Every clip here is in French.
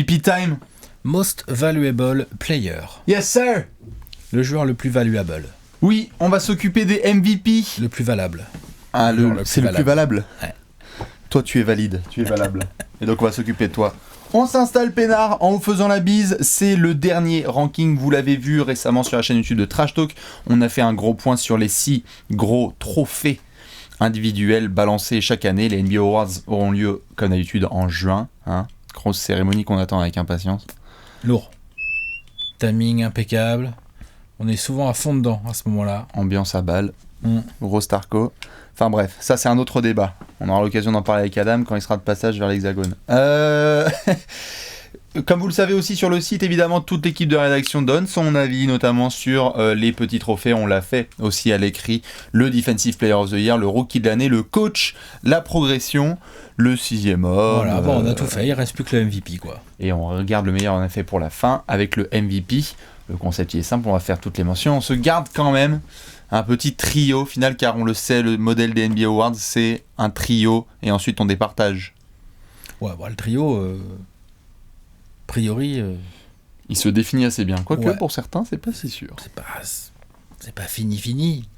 MVP time. Most Valuable Player. Yes sir. Le joueur le plus valuable. Oui, on va s'occuper des MVP. Le plus valable. Ah, c'est le plus valable. Ouais. Toi, tu es valide, tu es valable. Et donc, on va s'occuper de toi. On s'installe peinard en vous faisant la bise. C'est le dernier ranking. Vous l'avez vu récemment sur la chaîne YouTube de Trash Talk. On a fait un gros point sur les 6 gros trophées individuels balancés chaque année. Les NBA Awards auront lieu, comme d'habitude, en juin. Hein. Grosse cérémonie qu'on attend avec impatience. Lourd. Timing impeccable. On est souvent à fond dedans à ce moment-là. Ambiance à balle. Gros Starco. Enfin bref, ça c'est un autre débat. On aura l'occasion d'en parler avec Adam quand il sera de passage vers l'Hexagone. Comme vous le savez aussi sur le site, évidemment, toute l'équipe de rédaction donne son avis, notamment sur les petits trophées. On l'a fait aussi à l'écrit. Le Defensive Player of the Year, le Rookie de l'année, le Coach, la progression, le 6e homme. Voilà, bon, on a tout fait. Il reste plus que le MVP, quoi. Et on regarde le meilleur en effet pour la fin avec le MVP. Le concept il est simple, on va faire toutes les mentions. On se garde quand même un petit trio final, car on le sait, le modèle des NBA Awards, c'est un trio et ensuite on départage. Ouais, bon, le trio, a priori... Il se définit assez bien. Quoique, ouais. Pour certains, c'est pas si sûr. C'est pas fini.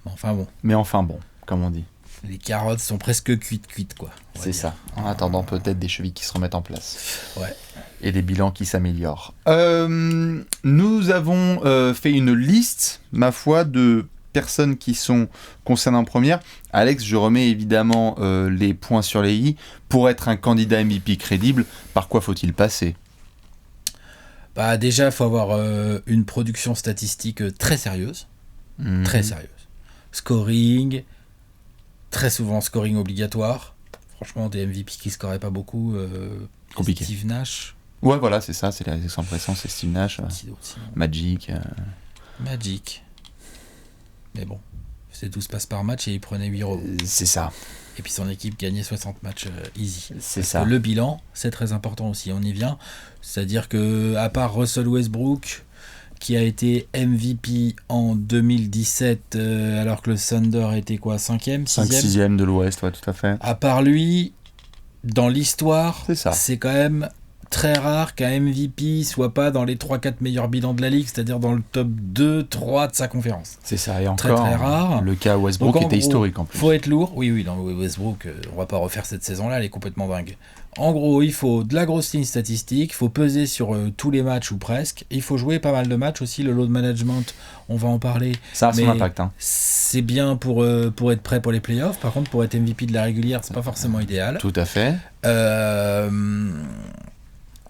Mais enfin bon, comme on dit. Les carottes sont presque cuites, quoi. C'est ça. En attendant peut-être des chevilles qui se remettent en place. Ouais. Et des bilans qui s'améliorent. Nous avons fait une liste, ma foi, de personnes qui sont concernées en première. Alex, je remets évidemment les points sur les i. Pour être un candidat MVP crédible, par quoi faut-il passer ? Bah déjà, il faut avoir une production statistique très sérieuse. Très sérieuse. Scoring, très souvent scoring obligatoire. Franchement, des MVP qui ne scoraient pas beaucoup. Compliqué. Steve Nash. Ouais, voilà, c'est ça, c'est les exemples récents, c'est Steve Nash, Magic. Magic. Mais bon, c'est 12 passes par match et il prenait 8 rebonds. C'est ça. Et puis son équipe gagnait 60 matchs easy. C'est Parce ça. que le bilan, c'est très important aussi, on y vient. C'est-à-dire que à part Russell Westbrook, qui a été MVP en 2017, alors que le Thunder était quoi, 5e, 5-6e de l'Ouest, ouais, tout à fait. À part lui, dans l'histoire, c'est quand même très rare qu'un MVP soit pas dans les 3-4 meilleurs bilans de la ligue, c'est-à-dire dans le top 2-3 de sa conférence. C'est ça, et encore, très rare. Le cas Westbrook était historique en plus. Faut être lourd, oui, dans Westbrook, on va pas refaire cette saison-là, elle est complètement dingue. En gros, il faut de la grosse ligne statistique, il faut peser sur tous les matchs ou presque, il faut jouer pas mal de matchs aussi, le load management, on va en parler. Ça a son impact. Hein. C'est bien pour être prêt pour les playoffs, par contre pour être MVP de la régulière, c'est pas forcément idéal. Tout à fait.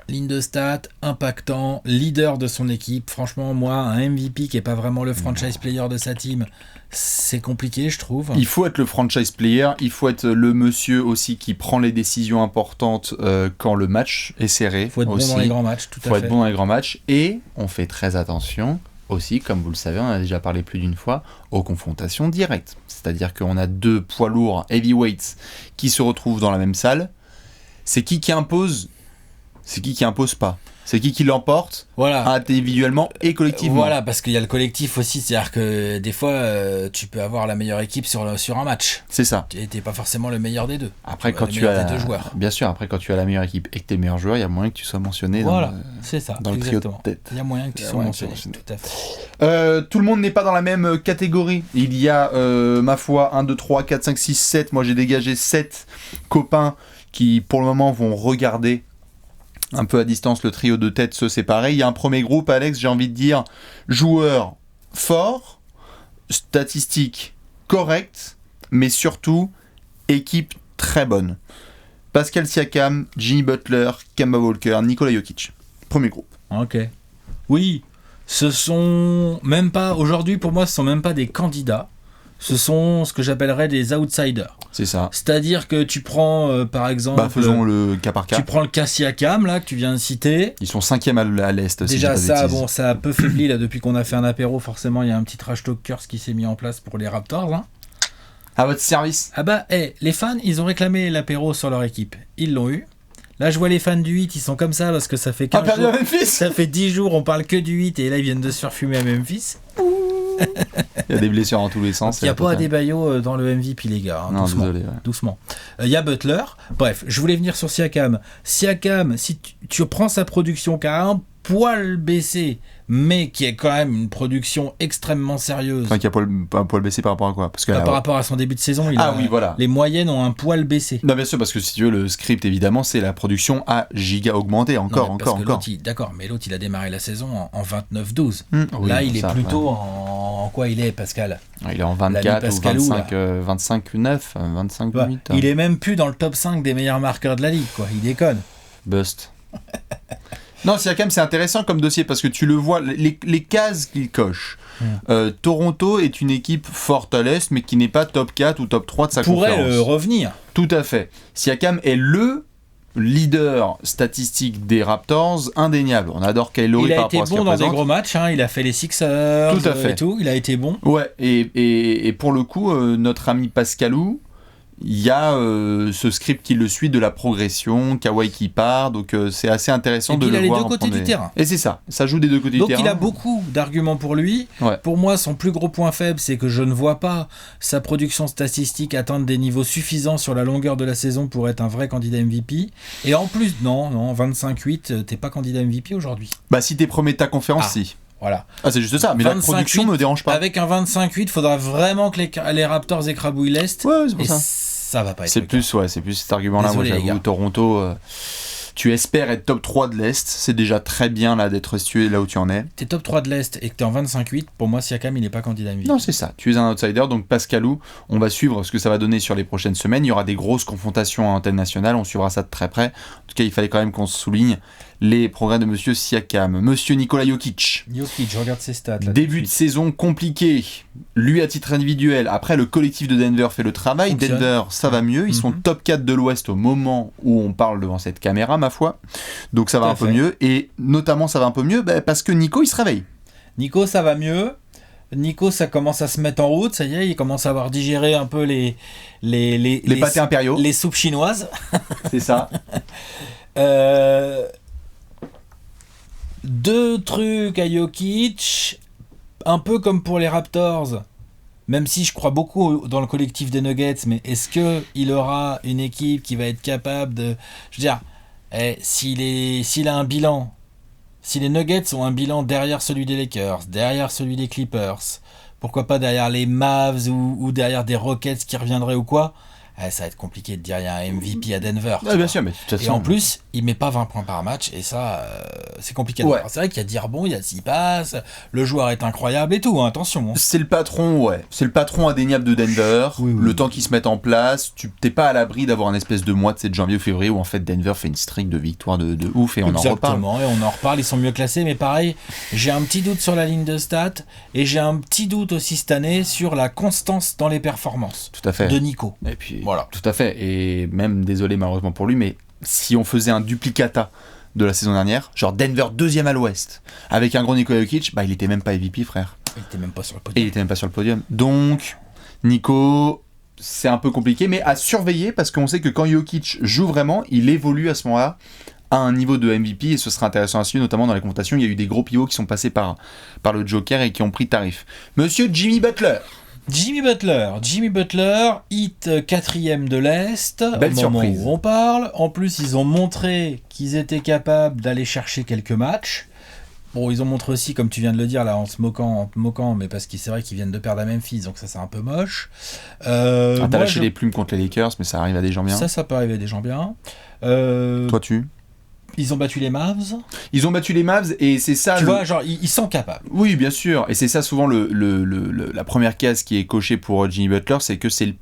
Ligne de stats, impactant, leader de son équipe. Franchement, moi, un MVP qui n'est pas vraiment le franchise player de sa team, c'est compliqué, je trouve. Il faut être le franchise player, il faut être le monsieur aussi qui prend les décisions importantes quand le match est serré. Il faut être aussi. Bon dans les grands matchs, tout à fait. Il faut être bon dans les grands matchs. Et on fait très attention aussi, comme vous le savez, on a déjà parlé plus d'une fois, aux confrontations directes. C'est-à-dire qu'on a 2 poids lourds, heavyweights, qui se retrouvent dans la même salle. C'est qui impose ? C'est qui impose pas. C'est qui l'emporte, voilà. Individuellement et collectivement. Voilà, parce qu'il y a le collectif aussi, c'est-à-dire que des fois, tu peux avoir la meilleure équipe sur un match. C'est ça. Et t'es pas forcément le meilleur des deux. Après, quand tu as, bien sûr, après quand tu as la meilleure équipe et que t'es le meilleur joueur, il y a moyen que tu sois mentionné dans le trio de tête. Il y a moyen que tu sois mentionné. Tout à fait. Tout le monde n'est pas dans la même catégorie. Il y a, ma foi, 1, 2, 3, 4, 5, 6, 7. Moi, j'ai dégagé 7 copains qui, pour le moment, vont regarder un peu à distance le trio de tête se séparer. Il y a un premier groupe, Alex, j'ai envie de dire joueurs forts, statistiques correctes, mais surtout équipe très bonne. Pascal Siakam, Jimmy Butler, Kemba Walker, Nikola Jokic. Premier groupe. Ok. Oui, ce sont même pas, aujourd'hui pour moi, ce sont même pas des candidats. Ce sont ce que j'appellerais des outsiders. C'est ça. C'est-à-dire que tu prends, par exemple... faisons le cas par cas. Tu prends le cas Siakam, là, que tu viens de citer. Ils sont 5e à l'Est. Déjà, ça a peu faibli, là, depuis qu'on a fait un apéro. Forcément, il y a un petit trash talkers qui s'est mis en place pour les Raptors. Hein. À votre service. Ah bah, les fans, ils ont réclamé l'apéro sur leur équipe. Ils l'ont eu. Là, je vois les fans du 8, ils sont comme ça, parce que ça fait 15 jours. À Memphis. Ça fait 10 jours, on parle que du 8, et là, ils viennent de se faire fumer à Memphis. Il y a des blessures dans tous les sens. Il n'y a pas Adebayo dans le MVP, les gars. Non, doucement. désolé. Ouais. Doucement. Il y a Butler. Bref, je voulais venir sur Siakam. Siakam, si tu prends sa production qui a un poil baissé, mais qui est quand même une production extrêmement sérieuse. Enfin, qui a un poil baissé par rapport à quoi? Parce que, par rapport à son début de saison, oui, voilà. Les moyennes ont un poil baissé. Non, bien sûr, parce que si tu veux, le script, évidemment, c'est la production à giga augmentée. Encore. D'accord, mais l'autre, il a démarré la saison en 29-12. Oui, là, il est plutôt en quoi il est, Pascal? Il est en 24 ou 25, 9, 25, 8. Il est même plus dans le top 5 des meilleurs marqueurs de la ligue, quoi. Il déconne. Bust. Non, Siakam, c'est intéressant comme dossier parce que tu le vois, les cases qu'il coche. Toronto est une équipe forte à l'Est, mais qui n'est pas top 4 ou top 3 de sa conférence. Pourrait revenir. Tout à fait. Siakam est le leader statistique des Raptors, indéniable. On adore Kyle Lowry par rapport à ce qu'il représente. Il a été bon dans des gros matchs, hein. Il a fait les Sixers tout à fait. Et tout, il a été bon. Ouais, et pour le coup, notre ami Pascalou, il y a ce script qui le suit de la progression, Kawhi qui part, donc c'est assez intéressant de le voir. Il a les deux côtés du terrain. Et c'est ça joue des deux côtés du terrain. Donc il a beaucoup d'arguments pour lui. Ouais. Pour moi, son plus gros point faible, c'est que je ne vois pas sa production statistique atteindre des niveaux suffisants sur la longueur de la saison pour être un vrai candidat MVP. Et en plus, non, 25-8, t'es pas candidat MVP aujourd'hui. Bah si t'es premier de ta conférence, si. Voilà. Ah, c'est juste ça, mais la production me dérange pas. Avec un 25-8, il faudra vraiment que les Raptors écrabouillent l'Est. Ouais, c'est pour ça. Ça va pas être c'est plus cet argument-là. Désolé, moi, j'avoue, Toronto, tu espères être top 3 de l'Est. C'est déjà très bien là d'être situé là où tu en es. T'es top 3 de l'Est et que t'es en 25-8. Pour moi, Siakam, il n'est pas candidat MVP. Non, c'est ça. Tu es un outsider. Donc, Pascalou, on va suivre ce que ça va donner sur les prochaines semaines. Il y aura des grosses confrontations à antenne nationale. On suivra ça de très près. En tout cas, il fallait quand même qu'on souligne les progrès de Monsieur Siakam. Monsieur Nikola Jokic. Je regarde ses stats. Là, début de saison compliqué. Lui, à titre individuel. Après, le collectif de Denver fait le travail. Fonctionne. Denver, ça va mieux. Ils sont top 4 de l'Ouest au moment où on parle devant cette caméra, ma foi. Donc, ça va un peu mieux. Et notamment, ça va un peu mieux parce que Nico, il se réveille. Nico, ça va mieux. Nico, ça commence à se mettre en route. Ça y est, il commence à avoir digéré un peu les pâtés impériaux. Les soupes chinoises. C'est ça. Deux trucs à Jokic, un peu comme pour les Raptors, même si je crois beaucoup dans le collectif des Nuggets, mais est-ce qu'il aura une équipe qui va être capable de... Je veux dire, s'il a un bilan, si les Nuggets ont un bilan derrière celui des Lakers, derrière celui des Clippers, pourquoi pas derrière les Mavs ou derrière des Rockets qui reviendraient ou quoi, ça va être compliqué de dire il y a un MVP à Denver. Bien sûr, mais de toute façon... Et en plus, il met pas 20 points par match, et ça, c'est compliqué. Ouais. C'est vrai qu'il y a 10 rebonds, il y a 6 passes, le joueur est incroyable et tout, hein, attention. Hein. C'est le patron, ouais. C'est le patron indéniable de Denver. Oui. Le temps qu'il se mette en place, tu t'es pas à l'abri d'avoir un espèce de mois de janvier ou février où en fait Denver fait une streak de victoires de ouf et on en reparle. Exactement, et on en reparle, ils sont mieux classés, mais pareil, j'ai un petit doute sur la ligne de stats, et j'ai un petit doute aussi cette année sur la constance dans les performances. Tout à fait. De Nico. Et puis, voilà. Tout à fait. Et même, désolé malheureusement pour lui, mais si on faisait un duplicata de la saison dernière, genre Denver 2e à l'Ouest, avec un gros Nikola Jokic, il était même pas MVP, frère. Il était même pas sur le podium. Donc, Nico, c'est un peu compliqué, mais à surveiller parce qu'on sait que quand Jokic joue vraiment, il évolue à ce moment-là à un niveau de MVP et ce sera intéressant à suivre, notamment dans les confrontations. Il y a eu des gros pivots qui sont passés par le Joker et qui ont pris tarif. Monsieur Jimmy Butler, hit 4e de l'Est, belle au surprise. moment où on parle. En plus, ils ont montré qu'ils étaient capables d'aller chercher quelques matchs. Bon, ils ont montré aussi, comme tu viens de le dire, là, en te moquant, mais parce que c'est vrai qu'ils viennent de perdre à Memphis, donc ça, c'est un peu moche. T'as lâché les plumes contre les Lakers, mais ça arrive à des gens bien. Ça peut arriver à des gens bien. Toi, Ils ont battu les Mavs. Ils ont battu les Mavs et c'est ça. Tu vois, genre, ils sont capables. Oui, bien sûr. Et c'est ça souvent la première case qui est cochée pour Jimmy Butler, c'est que c'est le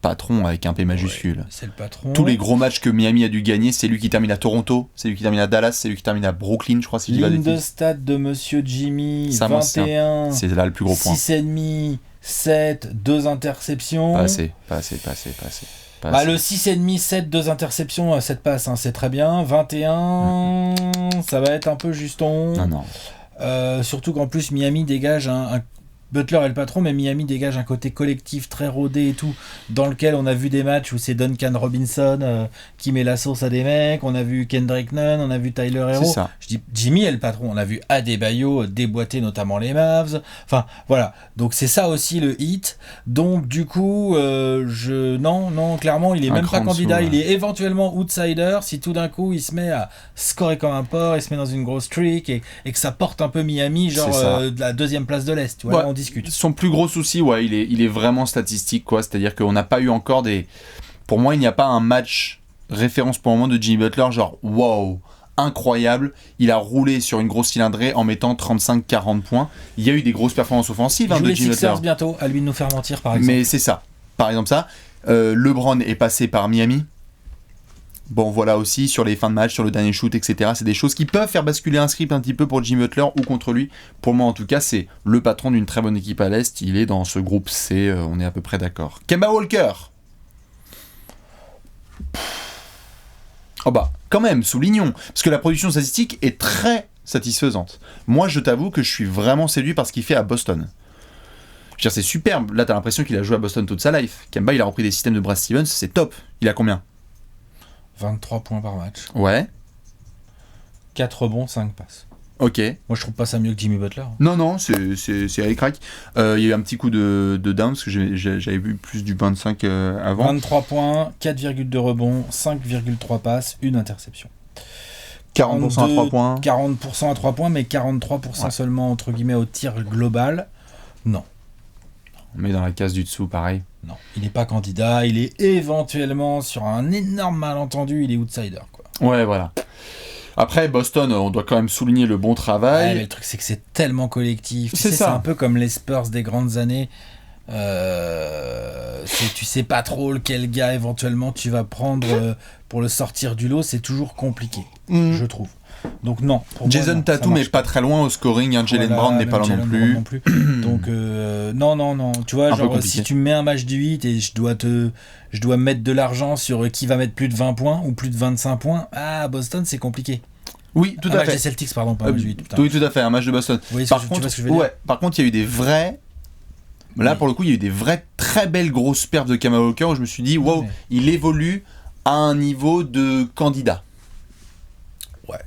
patron avec un P majuscule. Ouais, c'est le patron. Tous les gros matchs que Miami a dû gagner, c'est lui qui termine à Toronto, c'est lui qui termine à Dallas, c'est lui qui termine à Brooklyn, je crois. Si ligne de stats de Monsieur Jimmy, ça, 21. C'est là le plus gros point. 6,5, 7, 2 interceptions. Pas assez. Le 6,5, 7, 2 interceptions, 7 passes, hein, c'est très bien. 21, ça va être un peu juston. Non. Surtout qu'en plus, Miami dégage Butler est le patron, mais Miami dégage un côté collectif très rodé et tout, dans lequel on a vu des matchs où c'est Duncan Robinson qui met la sauce à des mecs, on a vu Kendrick Nunn, on a vu Tyler Herro. C'est ça. Je dis Jimmy est le patron, on a vu Adebayo déboîter notamment les Mavs. Enfin, voilà. Donc c'est ça aussi le hit. Donc du coup, non, clairement, il est même pas candidat. Il est éventuellement outsider si tout d'un coup il se met à scorer comme un porc, il se met dans une grosse streak et que ça porte un peu Miami, genre de la deuxième place de l'Est. Tu vois, là, on discute. Son plus gros souci, il est vraiment statistique, quoi. C'est-à-dire qu'on n'a pas eu encore des. Pour moi, il n'y a pas un match référence pour le moment de Jimmy Butler, genre wow, incroyable. Il a roulé sur une grosse cylindrée en mettant 35-40 points. Il y a eu des grosses performances offensives de Jimmy Sixers Butler. Bientôt, à lui de nous faire mentir, par exemple. Mais c'est ça. Par exemple, ça. LeBron est passé par Miami. Bon, voilà aussi, sur les fins de match, sur le dernier shoot, etc. C'est des choses qui peuvent faire basculer un script un petit peu pour Jimmy Butler ou contre lui. Pour moi, en tout cas, c'est le patron d'une très bonne équipe à l'Est. Il est dans ce groupe C, on est à peu près d'accord. Kemba Walker. Oh bah, quand même, soulignons. Parce que la production statistique est très satisfaisante. Moi, je t'avoue que je suis vraiment séduit par ce qu'il fait à Boston. Je veux dire, c'est superbe. Là, t'as l'impression qu'il a joué à Boston toute sa life. Kemba, il a repris des systèmes de Brad Stevens, c'est top. Il a combien ? 23 points par match. Ouais. 4 rebonds, 5 passes. Ok. Moi, je trouve pas ça mieux que Jimmy Butler. Non, c'est ric-rac. Il y a eu un petit coup de down, parce que j'avais vu plus du 25 avant. 23 points, 4,2 rebonds, 5,3 passes, une interception. 40% à 3 points. 40% à 3 points, mais 43% seulement, entre guillemets, au tir global. Non. On met dans la case du dessous, pareil. Non, il n'est pas candidat, il est éventuellement sur un énorme malentendu, il est outsider, quoi. Ouais, voilà. Après, Boston, on doit quand même souligner le bon travail. Ouais, mais le truc, c'est que c'est tellement collectif. C'est ça. C'est un peu comme les Spurs des grandes années. Tu sais pas trop lequel gars éventuellement tu vas prendre pour le sortir du lot. C'est toujours compliqué, je trouve. Donc non. Jason Tatum n'est pas très loin au scoring. Jaylen Brown n'est pas là non plus. Donc non. Tu vois, genre si tu me mets un match du 8 et je dois mettre de l'argent sur qui va mettre plus de 20 points ou plus de 25 points, Boston c'est compliqué. Oui, tout à fait. Un match des Celtics, pardon, pas un match du 8. Oui, tout à fait, un match de Boston. Oui, par contre, il y a eu des vrais. Là, pour le coup, il y a eu des vraies très belles grosses pertes de Kemba Walker où je me suis dit, wow, il évolue à un niveau de candidat. Ouais.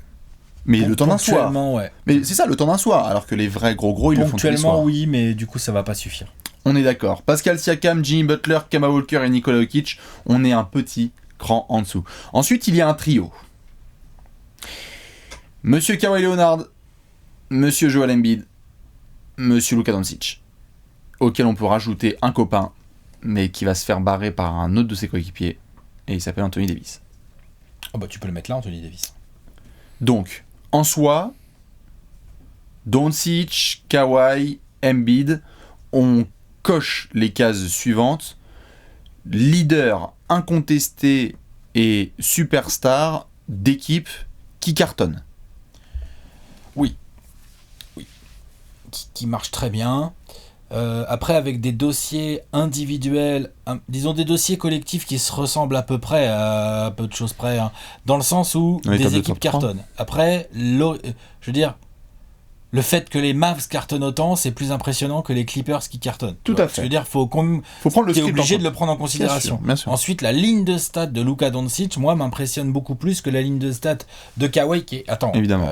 Mais le temps d'un soir. Ouais. Mais c'est ça, le temps d'un soir. Alors que les vrais gros, ils le font tous les soirs. Ponctuellement, oui, mais du coup, ça va pas suffire. On est d'accord. Pascal Siakam, Jimmy Butler, Kemba Walker et Nikola Jokic, on est un petit cran en dessous. Ensuite, il y a un trio. Monsieur Kawhi Leonard, Monsieur Joel Embiid, Monsieur Luka Doncic, auquel on peut rajouter un copain, mais qui va se faire barrer par un autre de ses coéquipiers, et il s'appelle Anthony Davis. Oh bah tu peux le mettre là, Anthony Davis. Donc, en soi, Doncic, Kawhi, Embiid, on coche les cases suivantes. Leader incontesté et superstar d'équipe qui cartonne. Oui. Qui marche très bien. Après, avec des dossiers individuels, disons des dossiers collectifs qui se ressemblent à peu près, à peu de choses près, dans le sens où des équipes cartonnent. Après, je veux dire, le fait que les Mavs cartonnent autant, c'est plus impressionnant que les Clippers qui cartonnent. Tout à fait. Je veux dire, faut prendre le obligé de le prendre en considération. Bien sûr. Ensuite, la ligne de stats de Luka Doncic, moi, m'impressionne beaucoup plus que la ligne de stats de Kawhi qui est... Attends,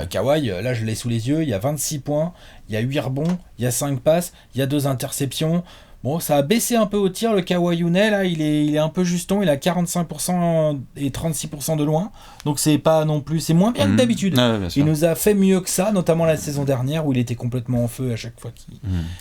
Kawhi, là, je l'ai sous les yeux, il y a 26 points, il y a 8 rebonds, il y a 5 passes, il y a 2 interceptions. Bon, ça a baissé un peu au tir, le Kawhi Younet, là, il est un peu juston, il a 45% et 36% de loin, donc c'est pas non plus, c'est moins bien que d'habitude. Il nous a fait mieux que ça, notamment la saison dernière, où il était complètement en feu à chaque fois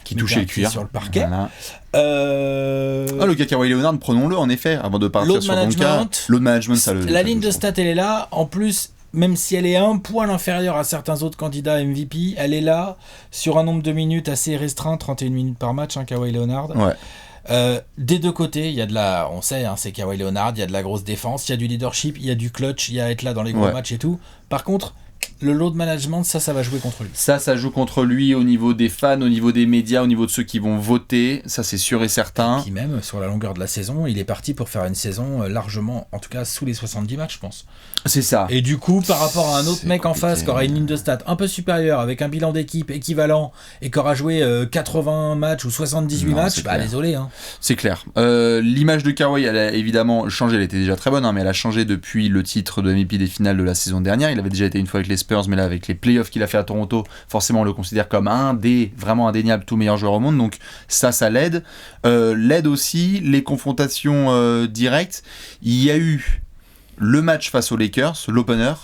qu'il touchait le cuir sur le parquet. Voilà. Le cas Kawhi Leonard, prenons-le en effet, avant de partir sur Donka. Load management, ça le... La ligne de stats, elle est là, en plus... Même si elle est un poil inférieure à certains autres candidats MVP, elle est là sur un nombre de minutes assez restreint, 31 minutes par match, Kawhi Leonard. Ouais. Des deux côtés, il y a de la, on sait, c'est Kawhi Leonard, il y a de la grosse défense, il y a du leadership, il y a du clutch, il y a être là dans les gros matchs et tout. Par contre, le load management, ça va jouer contre lui. Ça joue contre lui au niveau des fans, au niveau des médias, au niveau de ceux qui vont voter. Ça, c'est sûr et certain. Et puis même, sur la longueur de la saison, il est parti pour faire une saison largement, en tout cas, sous les 70 matchs, je pense. C'est ça. Et du coup, par rapport à un autre mec en face qui aura une ligne de stats un peu supérieure, avec un bilan d'équipe équivalent, et qui aura joué 80 matchs ou 78 matchs, désolé. Hein. C'est clair. L'image de Kawhi, elle a évidemment changé. Elle était déjà très bonne, mais elle a changé depuis le titre de MVP des finales de la saison dernière. Il avait déjà été une fois avec les Spurs, mais là, avec les playoffs qu'il a fait à Toronto, forcément, on le considère comme un des vraiment indéniables tout meilleurs joueurs au monde. Donc ça l'aide. L'aide aussi les confrontations directes. Il y a eu le match face aux Lakers, l'opener,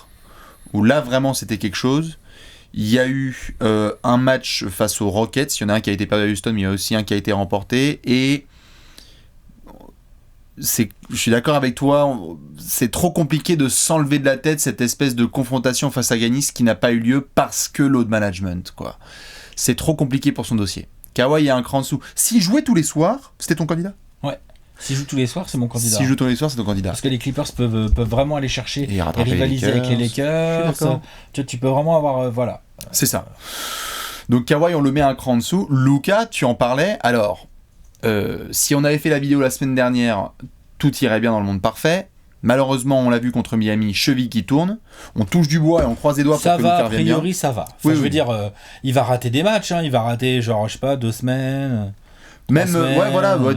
où là, vraiment, c'était quelque chose. Il y a eu un match face aux Rockets. Il y en a un qui a été perdu à Houston, mais il y a aussi un qui a été remporté. Et je suis d'accord avec toi, c'est trop compliqué de s'enlever de la tête cette espèce de confrontation face à Giannis qui n'a pas eu lieu parce que load management, quoi. C'est trop compliqué pour son dossier. Kawhi est un cran en dessous. S'il jouait tous les soirs, c'était ton candidat ? Ouais. S'il joue tous les soirs, c'est mon candidat. S'il joue tous les soirs, c'est ton candidat. Parce que les Clippers peuvent vraiment aller chercher et rivaliser les avec les Lakers. Tu peux vraiment avoir... voilà. C'est ça. Donc Kawhi, on le met un cran en dessous. Luka, tu en parlais. Alors... si on avait fait la vidéo la semaine dernière, tout irait bien dans le monde parfait. Malheureusement, on l'a vu contre Miami, cheville qui tourne. On touche du bois et on croise les doigts ça pour que Luka revienne bien. A priori, ça va. Enfin, je veux dire, il va rater des matchs. Il va rater, genre, je sais pas, 2 semaines. Même,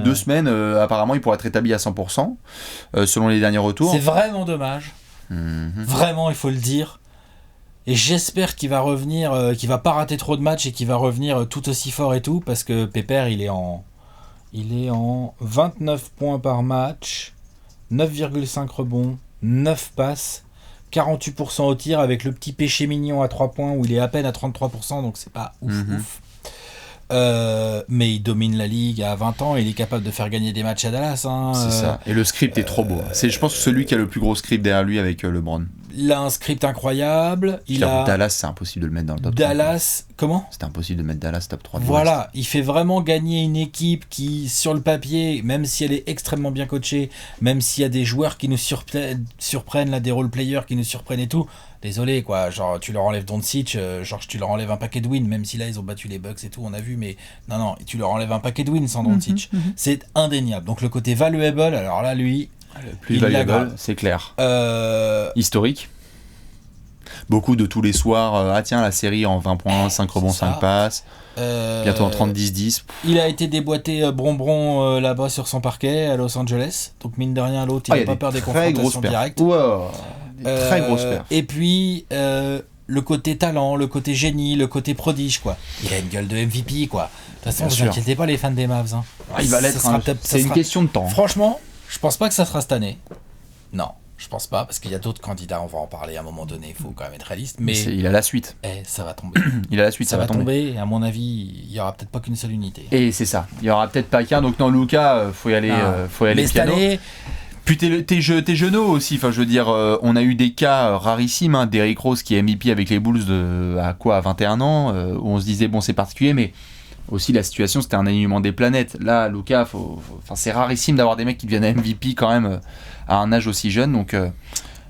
2 semaines. Apparemment, il pourrait être établi à 100%, selon les derniers retours. C'est vraiment dommage. Vraiment, il faut le dire. Et j'espère qu'il va revenir, qu'il va pas rater trop de matchs et qu'il va revenir tout aussi fort et tout, parce que Pépère, il est en 29 points par match, 9,5 rebonds, 9 passes, 48% au tir avec le petit péché mignon à 3 points où il est à peine à 33%, donc c'est pas ouf. Mais il domine la ligue à 20 ans, il est capable de faire gagner des matchs à Dallas. C'est ça. Et le script est trop beau. C'est, je pense, celui qui a le plus gros script derrière lui avec LeBron. Il a un script incroyable. Dallas, c'est impossible de le mettre dans le top 3. Dallas, comment ? C'était impossible de mettre Dallas top 3. Voilà, il fait vraiment gagner une équipe qui, sur le papier, même si elle est extrêmement bien coachée, même s'il y a des joueurs qui nous surprennent, là, des role-players qui nous surprennent et tout, désolé, quoi, genre, tu leur enlèves Doncic, genre, tu leur enlèves un paquet de wins, même si là, ils ont battu les Bucks et tout, on a vu, mais non, tu leur enlèves un paquet de wins sans Doncic. C'est indéniable. Donc, le côté valuable, alors là, lui... Le plus valuable, c'est clair. Historique. Beaucoup de tous les soirs, tiens, la série en 20 points, 5 rebonds, 5 passes. Bientôt en 30-10-10. Il a été déboîté Bronbron là-bas sur son parquet à Los Angeles. Donc, mine de rien, l'autre, il n'a pas peur des confrontations directes. Très grosse perte. Et puis, le côté talent, le côté génie, le côté prodige, quoi. Il a une gueule de MVP, quoi. De toute façon, ne vous inquiétez pas, les fans des Mavs. Hein. Il va l'être. C'est une question de temps. Franchement, je pense pas que ça sera cette année. Non, je pense pas, parce qu'il y a d'autres candidats, on va en parler à un moment donné, il faut quand même être réaliste. Mais il a la suite. Ça va tomber. Il a la suite, ça va tomber. Et à mon avis, il y aura peut-être pas qu'une seule unité. Et c'est ça. Il y aura peut-être pas qu'un. Donc non, Luka, faut y aller. Mais cette année. Puis tes genoux aussi, enfin je veux dire, on a eu des cas rarissimes, hein, Derrick Rose qui est MVP avec les Bulls à 21 ans, où on se disait bon c'est particulier, mais aussi la situation c'était un alignement des planètes. Là, Luka, c'est rarissime d'avoir des mecs qui deviennent MVP quand même à un âge aussi jeune, donc...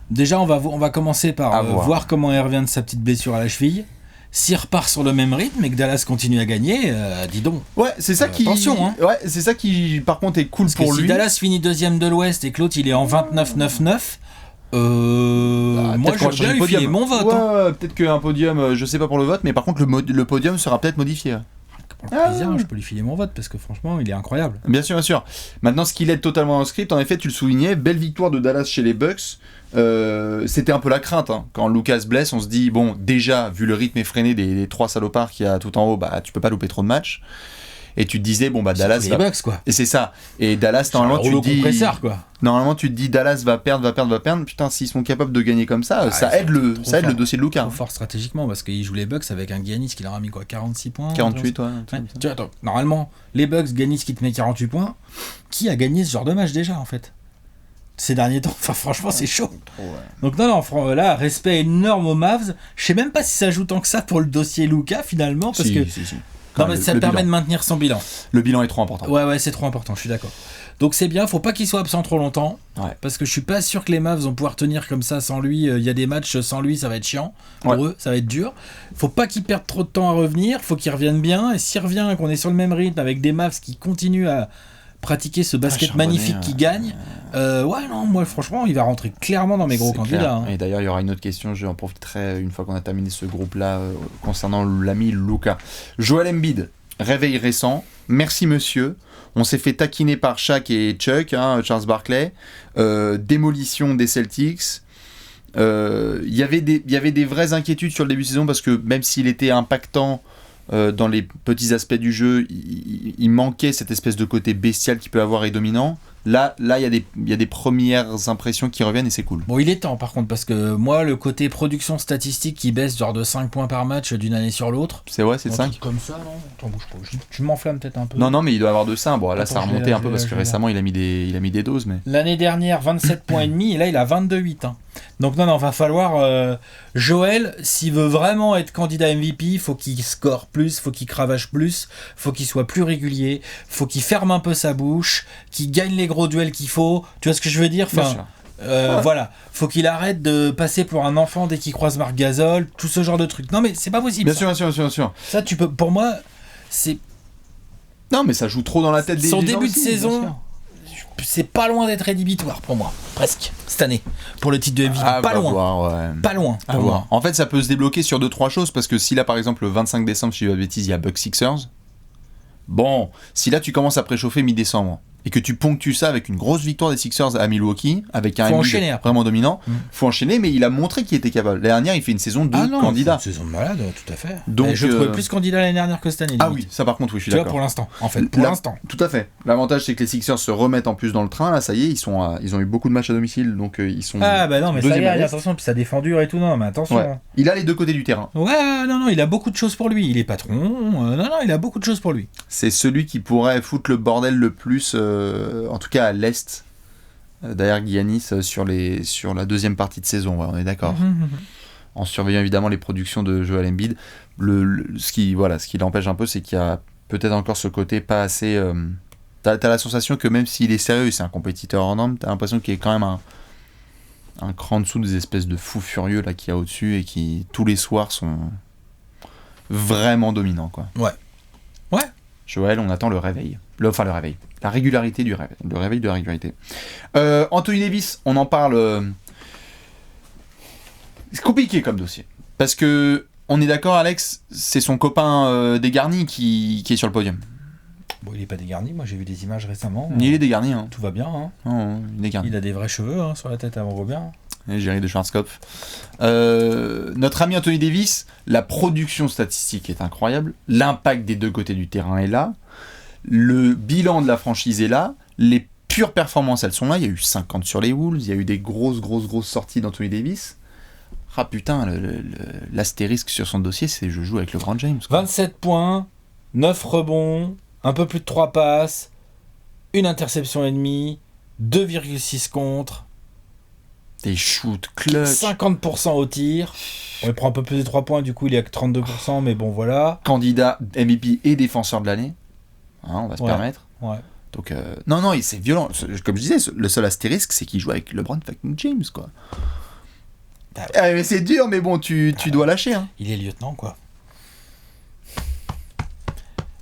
Déjà on va commencer par voir comment il revient de sa petite blessure à la cheville. S'il repart sur le même rythme et que Dallas continue à gagner, dis donc. Ouais, c'est ça qui. Attention, hein. Ouais, c'est ça qui, par contre, est cool pour lui. Si Dallas finit deuxième de l'Ouest et que l'autre il est en 29-9-9, moi je vais lui filer mon vote. Ouais, peut-être qu'un podium, je sais pas pour le vote, mais par contre le podium sera peut-être modifié. Pour le plaisir, je peux lui filer mon vote parce que franchement, il est incroyable. Bien sûr, bien sûr. Maintenant, ce qu'il est totalement dans le script, en effet, tu le soulignais, belle victoire de Dallas chez les Bucks. C'était un peu la crainte, hein. Quand Luka se blesse, on se dit bon, déjà vu le rythme effréné des 3 salopards qu'il y a tout en haut, bah tu peux pas louper trop de matchs. Et tu te disais bon bah Dallas les Bucks, quoi. Et c'est ça. Et Dallas normalement tu te dis quoi. Normalement tu te dis Dallas va perdre. Putain, s'ils sont capables de gagner comme ça, ça aide le dossier de Luka. Trop fort stratégiquement parce qu'ils jouent les Bucks avec un Giannis qui leur a mis quoi, 46 points. 48 ouais. Tu vois, attends, normalement les Bucks, Giannis qui te met 48 points, qui a gagné ce genre de match déjà en fait ces derniers temps? Enfin franchement c'est chaud. Donc non, là respect énorme aux Mavs. Je sais même pas si ça joue tant que ça pour le dossier Luka finalement parce que Non, mais ça te permet de maintenir son bilan. Le bilan est trop important. Ouais, c'est trop important, je suis d'accord. Donc c'est bien, faut pas qu'il soit absent trop longtemps, parce que je suis pas sûr que les Mavs vont pouvoir tenir comme ça sans lui. Il y a des matchs sans lui, ça va être chiant pour eux, ça va être dur. Faut pas qu'il perde trop de temps à revenir, faut qu'il revienne bien, et s'il revient, qu'on est sur le même rythme avec des Mavs qui continuent à pratiquer ce basket magnifique qui gagne, moi franchement, il va rentrer clairement dans mes gros candidats. Et d'ailleurs, il y aura une autre question, j'en profiterai une fois qu'on a terminé ce groupe-là, concernant l'ami Luka. Joel Embiid, réveil récent, merci monsieur. On s'est fait taquiner par Shaq et Chuck, Charles Barkley. Démolition des Celtics. Il y avait des vraies inquiétudes sur le début de saison parce que même s'il était impactant dans les petits aspects du jeu, il manquait cette espèce de côté bestial qu'il peut avoir et dominant. Là, il y a des premières impressions qui reviennent et c'est cool. Bon, il est temps par contre, parce que moi, le côté production statistique qui baisse genre de 5 points par match d'une année sur l'autre. C'est vrai, c'est 5 comme ça, non? Attends, bouge pas. Tu m'enflammes peut-être un peu. Non, mais il doit avoir de ça. Bon, là, ça a remonté un peu parce que récemment, il a mis des doses. Mais... L'année dernière, 27 points et demi, et là, il a 22,8. Donc non, va falloir... Joël, s'il veut vraiment être candidat MVP, faut qu'il score plus, faut qu'il cravache plus, faut qu'il soit plus régulier, faut qu'il ferme un peu sa bouche, qu'il gagne les gros duels qu'il faut. Tu vois ce que je veux dire? Voilà, faut qu'il arrête de passer pour un enfant dès qu'il croise Marc Gasol, tout ce genre de trucs. Non mais c'est pas possible. Bien sûr. Ça, tu peux... Pour moi, c'est... Non mais ça joue trop dans la tête des gens. Son début de saison... C'est pas loin d'être rédhibitoire pour moi, presque, cette année, pour le titre de MVP. Pas loin. Pour moi. En fait, ça peut se débloquer sur 2-3 choses, parce que si là, par exemple, le 25 décembre, si je dis pas de bêtises, il y a Bucks Sixers. Bon, si là, tu commences à préchauffer mi-décembre, et que tu ponctues ça avec une grosse victoire des Sixers à Milwaukee, avec un Embiid vraiment dominant, faut enchaîner, mais il a montré qu'il était capable. L'année dernière, il fait une saison de candidat. Une saison de malade, tout à fait. Donc, je trouvais plus candidat l'année dernière que cette année. Ah oui, ça par contre, oui, je suis d'accord. Pour l'instant, en fait, pour l'instant. Tout à fait. L'avantage, c'est que les Sixers se remettent en plus dans le train, là, ça y est, ils ont eu beaucoup de matchs à domicile, donc ils sont... Ah bah non, mais ça y est, attention, puis ça défend dur et tout, non, mais attention. Ouais. Il a les deux côtés du terrain. Ouais, non, il a beaucoup de choses pour lui, il est patron, il a beaucoup de choses pour lui. C'est celui qui pourrait foutre le bordel le plus, en tout cas à l'Est, derrière Giannis sur la deuxième partie de saison, on est d'accord. En surveillant évidemment les productions de Joel Embiid. Ce qui l'empêche un peu, c'est qu'il y a peut-être encore ce côté pas assez... T'as la sensation que même s'il est sérieux, c'est un compétiteur en norme, t'as l'impression qu'il est quand même un cran en dessous des espèces de fous furieux là, qu'il y a au-dessus et qui tous les soirs sont vraiment dominants, quoi. Ouais. Joël, on attend le réveil. Le réveil. La régularité du réveil. Le réveil de la régularité. Anthony Davis, on en parle. C'est compliqué comme dossier. Parce que, on est d'accord, Alex, c'est son copain dégarni qui est sur le podium. Bon, il est pas dégarni, moi j'ai vu des images récemment. Il est dégarni. Hein. Tout va bien. Hein. Non, il est dégarni. Il a des vrais cheveux sur la tête, on voit bien. Jerry de Schwarzkopf. Notre ami Anthony Davis, la production statistique est incroyable. L'impact des deux côtés du terrain est là. Le bilan de la franchise est là. Les pures performances, elles sont là. Il y a eu 50 sur les Wolves. Il y a eu des grosses sorties d'Anthony Davis. Ah putain, l'astérisque sur son dossier, c'est je joue avec le grand James. Quoi. 27 points, 9 rebonds, un peu plus de 3 passes, une interception et demie, 2,6 contre. Des shoots clutch. 50% au tir. On prend un peu plus de 3 points, du coup il est à 32%, mais bon voilà. Candidat MVP et défenseur de l'année. On va se permettre. Ouais. Donc, non, c'est violent. Comme je disais, le seul astérisque, c'est qu'il joue avec LeBron fucking James, quoi. Mais c'est dur, mais bon, tu dois lâcher. Hein. Il est lieutenant, quoi.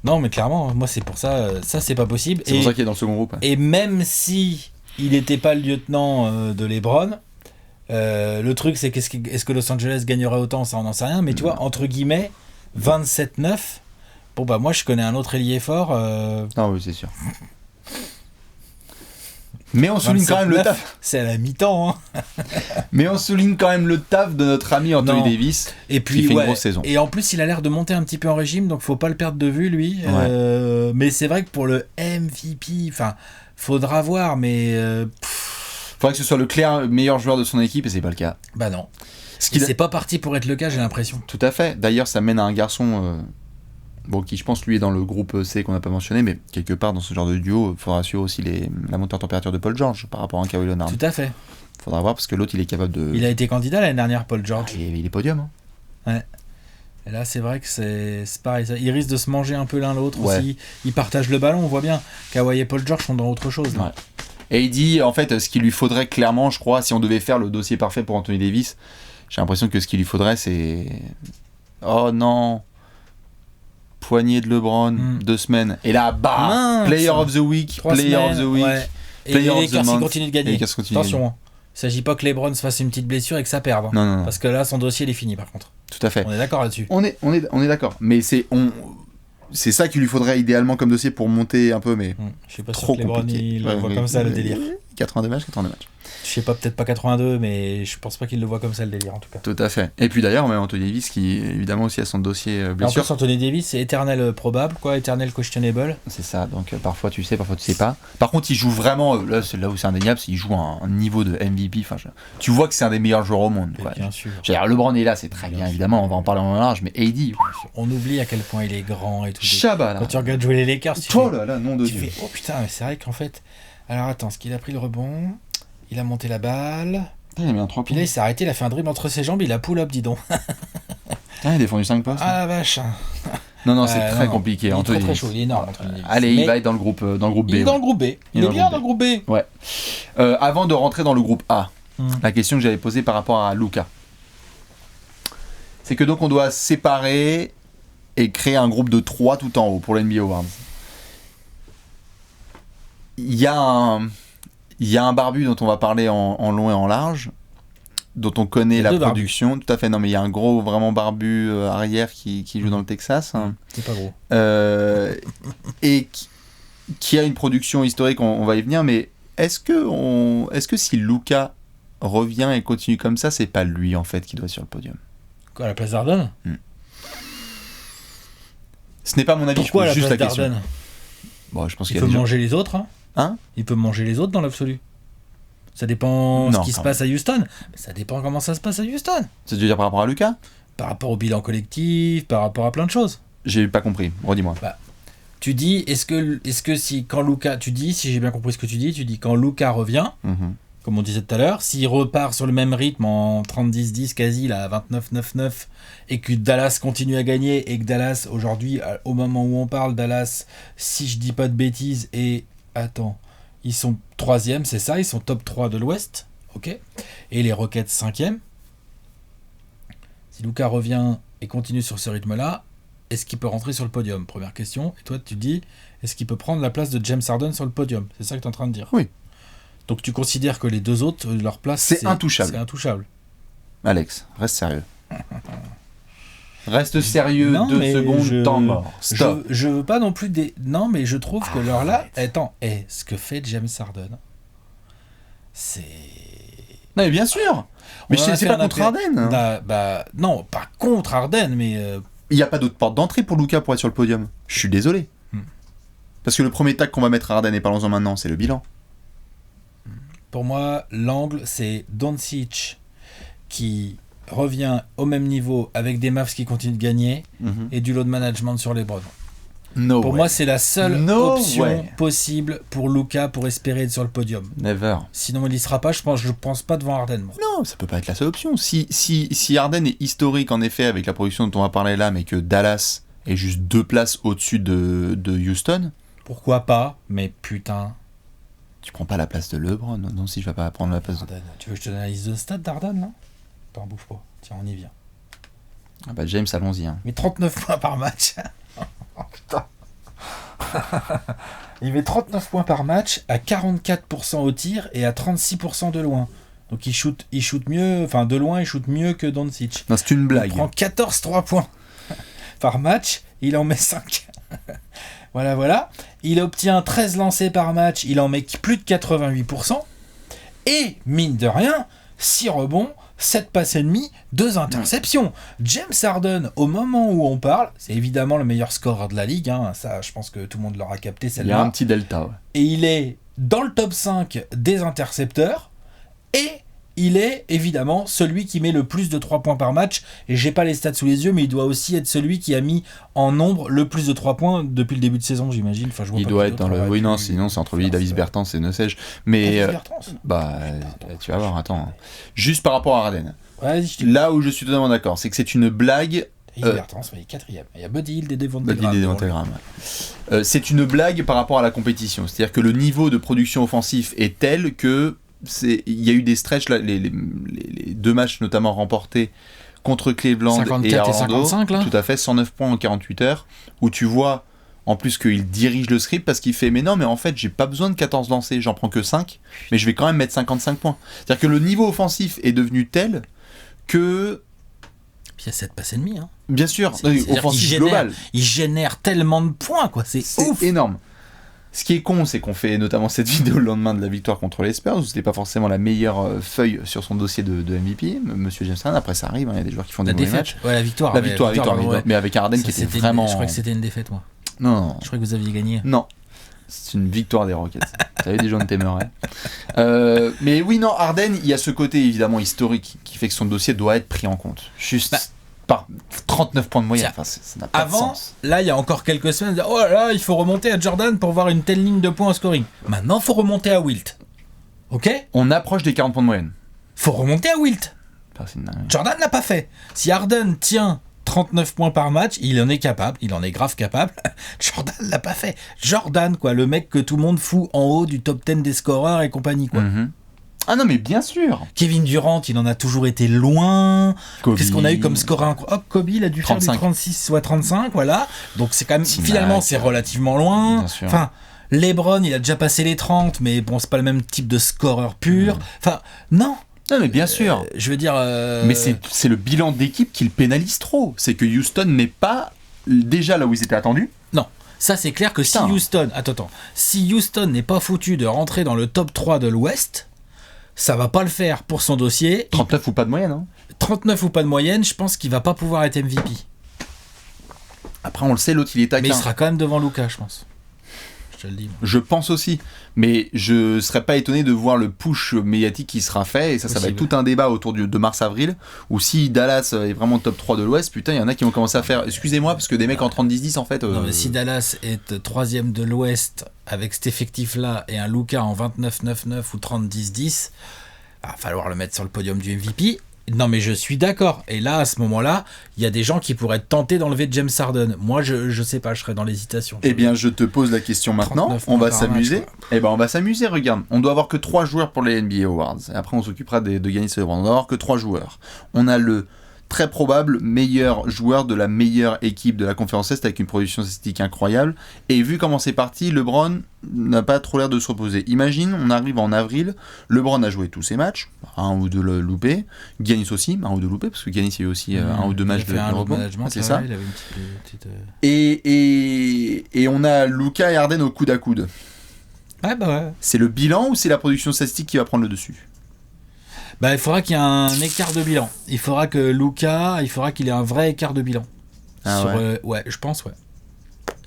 Non, mais clairement, moi c'est pour ça, c'est pas possible. C'est pour ça qu'il est dans le second groupe. Hein. Et même si il n'était pas le lieutenant de LeBron, le truc c'est est-ce que Los Angeles gagnerait autant, ça on n'en sait rien, mais tu vois, entre guillemets, 27-9, bon bah moi je connais un autre ailier fort. Ah oui, c'est sûr. Mais on souligne quand même le taf. C'est à la mi-temps. Hein. Mais on souligne quand même le taf de notre ami Anthony Davis, et puis, qui fait une grosse saison. Et en plus, il a l'air de monter un petit peu en régime, donc faut pas le perdre de vue, lui. Ouais. Mais c'est vrai que pour le MVP, faudra voir, mais... Faudrait que ce soit le clair meilleur joueur de son équipe, et c'est pas le cas. Bah non. C'est pas parti pour être le cas, j'ai l'impression. Tout à fait. D'ailleurs, ça mène à un garçon... qui je pense lui est dans le groupe C qu'on n'a pas mentionné, mais quelque part dans ce genre de duo, il faudra suivre aussi la montée en température de Paul George par rapport à Kawhi Leonard. Tout à fait. Il faudra voir parce que l'autre il est capable de... Il a été candidat l'année dernière, Paul George. Il est podium. Hein. Ouais. Et là, c'est vrai que c'est pareil. Ils risquent de se manger un peu l'un l'autre Ouais. aussi. Ils partagent le ballon, on voit bien. Kawhi et Paul George sont dans autre chose. Là. Ouais. Et il dit, en fait, ce qu'il lui faudrait clairement, je crois, si on devait faire le dossier parfait pour Anthony Davis, j'ai l'impression que ce qu'il lui faudrait, c'est... Oh non, poignée de LeBron, 2 semaines. Et là, bam, Mince. Player of the Week, 3 Player semaines, of the Week, ouais. Et Player les of the Lakers, ils Month. continuent de gagner. Les Lakers continuent de Attention, hein. Il ne s'agit pas que LeBron se fasse une petite blessure et que ça perde. Hein. Non. Parce que là, son dossier, il est fini, par contre. Tout à fait. On est d'accord là-dessus. On est d'accord. Mais c'est ça qu'il lui faudrait idéalement comme dossier pour monter un peu, mais Je sais pas trop si LeBron, compliqué. il le voit comme ça, le délire. 82 matchs. Je sais pas, peut-être pas 82, mais je pense pas qu'il le voit comme ça, le délire, en tout cas. Tout à fait. Et puis d'ailleurs, même Anthony Davis, qui évidemment aussi a son dossier En blessure. plus, Anthony Davis, c'est éternel probable, quoi, éternel questionable. C'est ça, donc parfois tu sais, parfois tu sais pas. Par contre, il joue vraiment, là c'est là où c'est indéniable, c'est qu'il joue un niveau de MVP. Tu vois que c'est un des meilleurs joueurs au monde. Quoi. Bien sûr. LeBron est là, c'est très bien, évidemment, on va en parler en large, mais AD. On oublie à quel point il est grand et tout. Chabat là. Quand tu regardes jouer les Lakers, Oh là là, nom de tu Dieu. fais, oh putain, mais c'est vrai qu'en fait. Alors attends, ce qu'il a pris le rebond, il a monté la balle. Il a mis un 3 Puis là, il s'est arrêté, il a fait un dribble entre ses jambes, il a pull-up, dis donc. Il a défendu 5 postes. Ah la vache. Non, c'est très compliqué. Il est Anthony très Davis. chaud, il est énorme, Anthony Davis. Allez, Mais il va être dans le groupe B. il est dans le groupe B. Il est bien dans le groupe B. Ouais. Avant de rentrer dans le groupe A, Hmm. la question que j'avais posée par rapport à Luka, c'est que donc on doit séparer et créer un groupe de 3 tout en haut pour l'NBA Awards. Il y a un barbu dont on va parler en long et en large, dont on connaît la deux barbus. production. Tout à fait, non, mais il y a un gros, vraiment barbu arrière qui joue dans le Texas. Hein. C'est pas gros. Et qui a une production historique, on va y venir, mais est-ce que si Luka revient et continue comme ça, c'est pas lui en fait qui doit être sur le podium? Quoi, à la place d'Arden? Ce n'est pas mon avis, Pourquoi à je la pose juste place la question. d'Arden? Bon, je pense qu'il Il y a peut des gens... manger les autres, hein? Hein? Il peut manger les autres dans l'absolu. Ça dépend Non, ce qui se quand passe à Houston. Mais ça dépend comment ça se passe à Houston. Ça veut dire par rapport à Luka? Par rapport au bilan collectif, par rapport à plein de choses. J'ai pas compris, redis-moi. Tu dis, est-ce que si quand Luka, tu dis, si j'ai bien compris ce que tu dis quand Luka revient, Mhm. comme on disait tout à l'heure, s'il repart sur le même rythme en 30-10-10 quasi, là, à 29-9-9, et que Dallas continue à gagner, et que Dallas, aujourd'hui, au moment où on parle, Dallas, si je dis pas de bêtises, et attends, ils sont 3e, c'est ça, ils sont top 3 de l'Ouest, ok, et les Rockets 5e. Si Luka revient et continue sur ce rythme-là, est-ce qu'il peut rentrer sur le podium? Première question. Et toi, tu dis, est-ce qu'il peut prendre la place de James Harden sur le podium? C'est ça que tu es en train de dire? Oui. Donc tu considères que les deux autres, leur place, C'est intouchable. C'est intouchable. Alex, reste sérieux. Reste sérieux, Non, 2 mais secondes, temps mort. Stop. Je veux pas non plus des... Non, mais je trouve que leur là... Attends, ce que fait James Harden, c'est... Non, mais bien sûr. Mais On en a c'est fait pas un contre appel- Harden. Hein. non, pas contre Harden, mais... Il n'y a pas d'autre porte d'entrée pour Luka pour être sur le podium. Je suis désolé. Parce que le premier tag qu'on va mettre à Harden, et parlons-en maintenant, c'est le bilan. Pour moi, l'angle, c'est Doncic qui revient au même niveau avec des Mavs qui continuent de gagner et du load management sur les LeBron. No Pour way. moi, c'est la seule No option way. possible pour Luka pour espérer être sur le podium. Never. Sinon, il y sera pas. Je pense pas devant Harden. Moi. Non, ça peut pas être la seule option. Si Harden est historique, en effet, avec la production dont on va parler là, mais que Dallas est juste 2 places au-dessus de Houston, Pourquoi pas? Mais putain, tu prends pas la place de LeBron. Non, si je vais pas prendre la place de... Harden. Tu veux que je te donne la liste de stats d'Harden là? Attends, bouge pas. Tiens, on y vient. Ah bah James, allons-y. Hein. Il met 39 points par match. Oh putain. Il met 39 points par match à 44% au tir et à 36% de loin. Donc il shoot mieux, enfin de loin il shoot mieux que Doncic. Non, c'est une blague. Il prend 14 3 points par match, il en met 5. Voilà. Il obtient 13 lancés par match, il en met plus de 88%. Et, mine de rien, 6 rebonds, 7 passes et demie, 2 interceptions. James Harden, au moment où on parle, c'est évidemment le meilleur scoreur de la ligue. Hein, ça, je pense que tout le monde l'aura capté, Il y a celle-là. un petit delta. Ouais. Et il est dans le top 5 des intercepteurs. Et il est évidemment celui qui met le plus de 3 points par match. Et j'ai pas les stats sous les yeux, mais il doit aussi être celui qui a mis en nombre le plus de 3 points depuis le début de saison, j'imagine. Enfin, je vois Il pas doit qui être dans d'autre le... aurait Oui, pu non, sinon c'est entre lui et faire Davis ça. Bertans, c'est ne sais-je. Mais... Davis Bertans. tu vas voir, attends. Juste par rapport à Harden. Ouais, vas-y, je t'écoute. Là où je suis totalement d'accord, c'est que c'est une blague Bertans, il est 4ème. Il y a Buddy Hield et Devontae Graham. C'est une blague par rapport à la compétition. C'est-à-dire que le niveau de production offensif est tel que il y a eu des stretches, là, les 2 matchs notamment remportés contre Cleveland 54 et Orlando, 55, là. tout à fait, 109 points en 48 heures, où tu vois en plus qu'il dirige le script parce qu'il fait mais non, mais en fait j'ai pas besoin de 14 lancés, j'en prends que 5, mais je vais quand même mettre 55 points. C'est-à-dire que le niveau offensif est devenu tel que... Puis il y a 7 passes et demi. Hein. Bien sûr, offensif global. Il génère tellement de points, quoi. C'est ouf. Énorme. Ce qui est con, c'est qu'on fait notamment cette vidéo le lendemain de la victoire contre les Spurs, où c'était pas forcément la meilleure feuille sur son dossier de MVP, Monsieur James Harden. Après, ça arrive, il y a des joueurs qui font des mauvais matchs. Ouais, la victoire. Mais avec Harden qui était vraiment... Je crois que c'était une défaite, moi. Non. Je crois que vous aviez gagné. Non. C'est une victoire des Rockets. Vous savez, des gens t'aimeraient. Mais oui, non, Harden, il y a ce côté évidemment historique qui fait que son dossier doit être pris en compte. Juste par 39 points de moyenne. Enfin, ça n'a pas de sens. Là, il y a encore quelques semaines, oh là, il faut remonter à Jordan pour voir une telle ligne de points au scoring. Maintenant, il faut remonter à Wilt. Ok ? On approche des 40 points de moyenne. Faut remonter à Wilt. Jordan l'a pas fait. Si Harden tient 39 points par match, il en est capable, il en est grave capable. Jordan l'a pas fait. Jordan, quoi, le mec que tout le monde fout en haut du top 10 des scoreurs et compagnie, quoi. Mm-hmm. Ah non, mais bien sûr. Kevin Durant, il en a toujours été loin. Kobe. Qu'est-ce qu'on a eu comme score? Kobe, il a dû 35. Faire du 36 ou 35, voilà. Donc c'est quand même, finalement, c'est relativement loin. Enfin, LeBron, il a déjà passé les 30, mais bon, c'est pas le même type de scoreur pur. Enfin, non. Non, mais bien sûr. Je veux dire... Mais c'est le bilan d'équipe qui le pénalise trop. C'est que Houston n'est pas déjà là où ils étaient attendus. Non. Ça, c'est clair que si Houston... Si Houston n'est pas foutu de rentrer dans le top 3 de l'Ouest... Ça va pas le faire pour son dossier. 39 ou pas de moyenne. 39 ou pas de moyenne, je pense qu'il va pas pouvoir être MVP. Après, on le sait, l'autre, il est taquin. Mais il sera quand même devant Luka, je pense. Je te le dis. Moi. Je pense aussi. Mais je serais pas étonné de voir le push médiatique qui sera fait. Et ça va être tout un débat autour de mars-avril. Où si Dallas est vraiment top 3 de l'Ouest, putain, il y en a qui vont commencer à faire... Excusez-moi, parce que des mecs en 30-10-10, en fait... Non, mais si Dallas est 3ème de l'Ouest... avec cet effectif-là et un Luka en 29-9-9 ou 30-10-10, il va falloir le mettre sur le podium du MVP. Non, mais je suis d'accord. Et là, à ce moment-là, il y a des gens qui pourraient être tentés d'enlever James Harden. Moi, je sais pas, je serais dans l'hésitation. Eh bien, je te pose la question maintenant. On va s'amuser. Eh ben, on va s'amuser, regarde. On doit avoir que 3 joueurs pour les NBA Awards. Et après, on s'occupera de gagner ce award. On doit avoir que 3 joueurs. On a le très probable meilleur joueur de la meilleure équipe de la conférence Est avec une production statistique incroyable. Et vu comment c'est parti, LeBron n'a pas trop l'air de se reposer. Imagine, on arrive en avril, LeBron a joué tous ses matchs, 1 ou 2 loupés, Giannis aussi, 1 ou 2 loupés, parce que Giannis a eu aussi 1 ou 2 matchs de repos. C'est ça. Il avait une petite... Et on a Luka et Harden au coude à coude. Ouais, bah ouais. C'est le bilan ou c'est la production statistique qui va prendre le dessus? Bah, il faudra qu'il y ait un écart de bilan. Il faudra que Luka, qu'il ait un vrai écart de bilan. Ah ouais, je pense, ouais.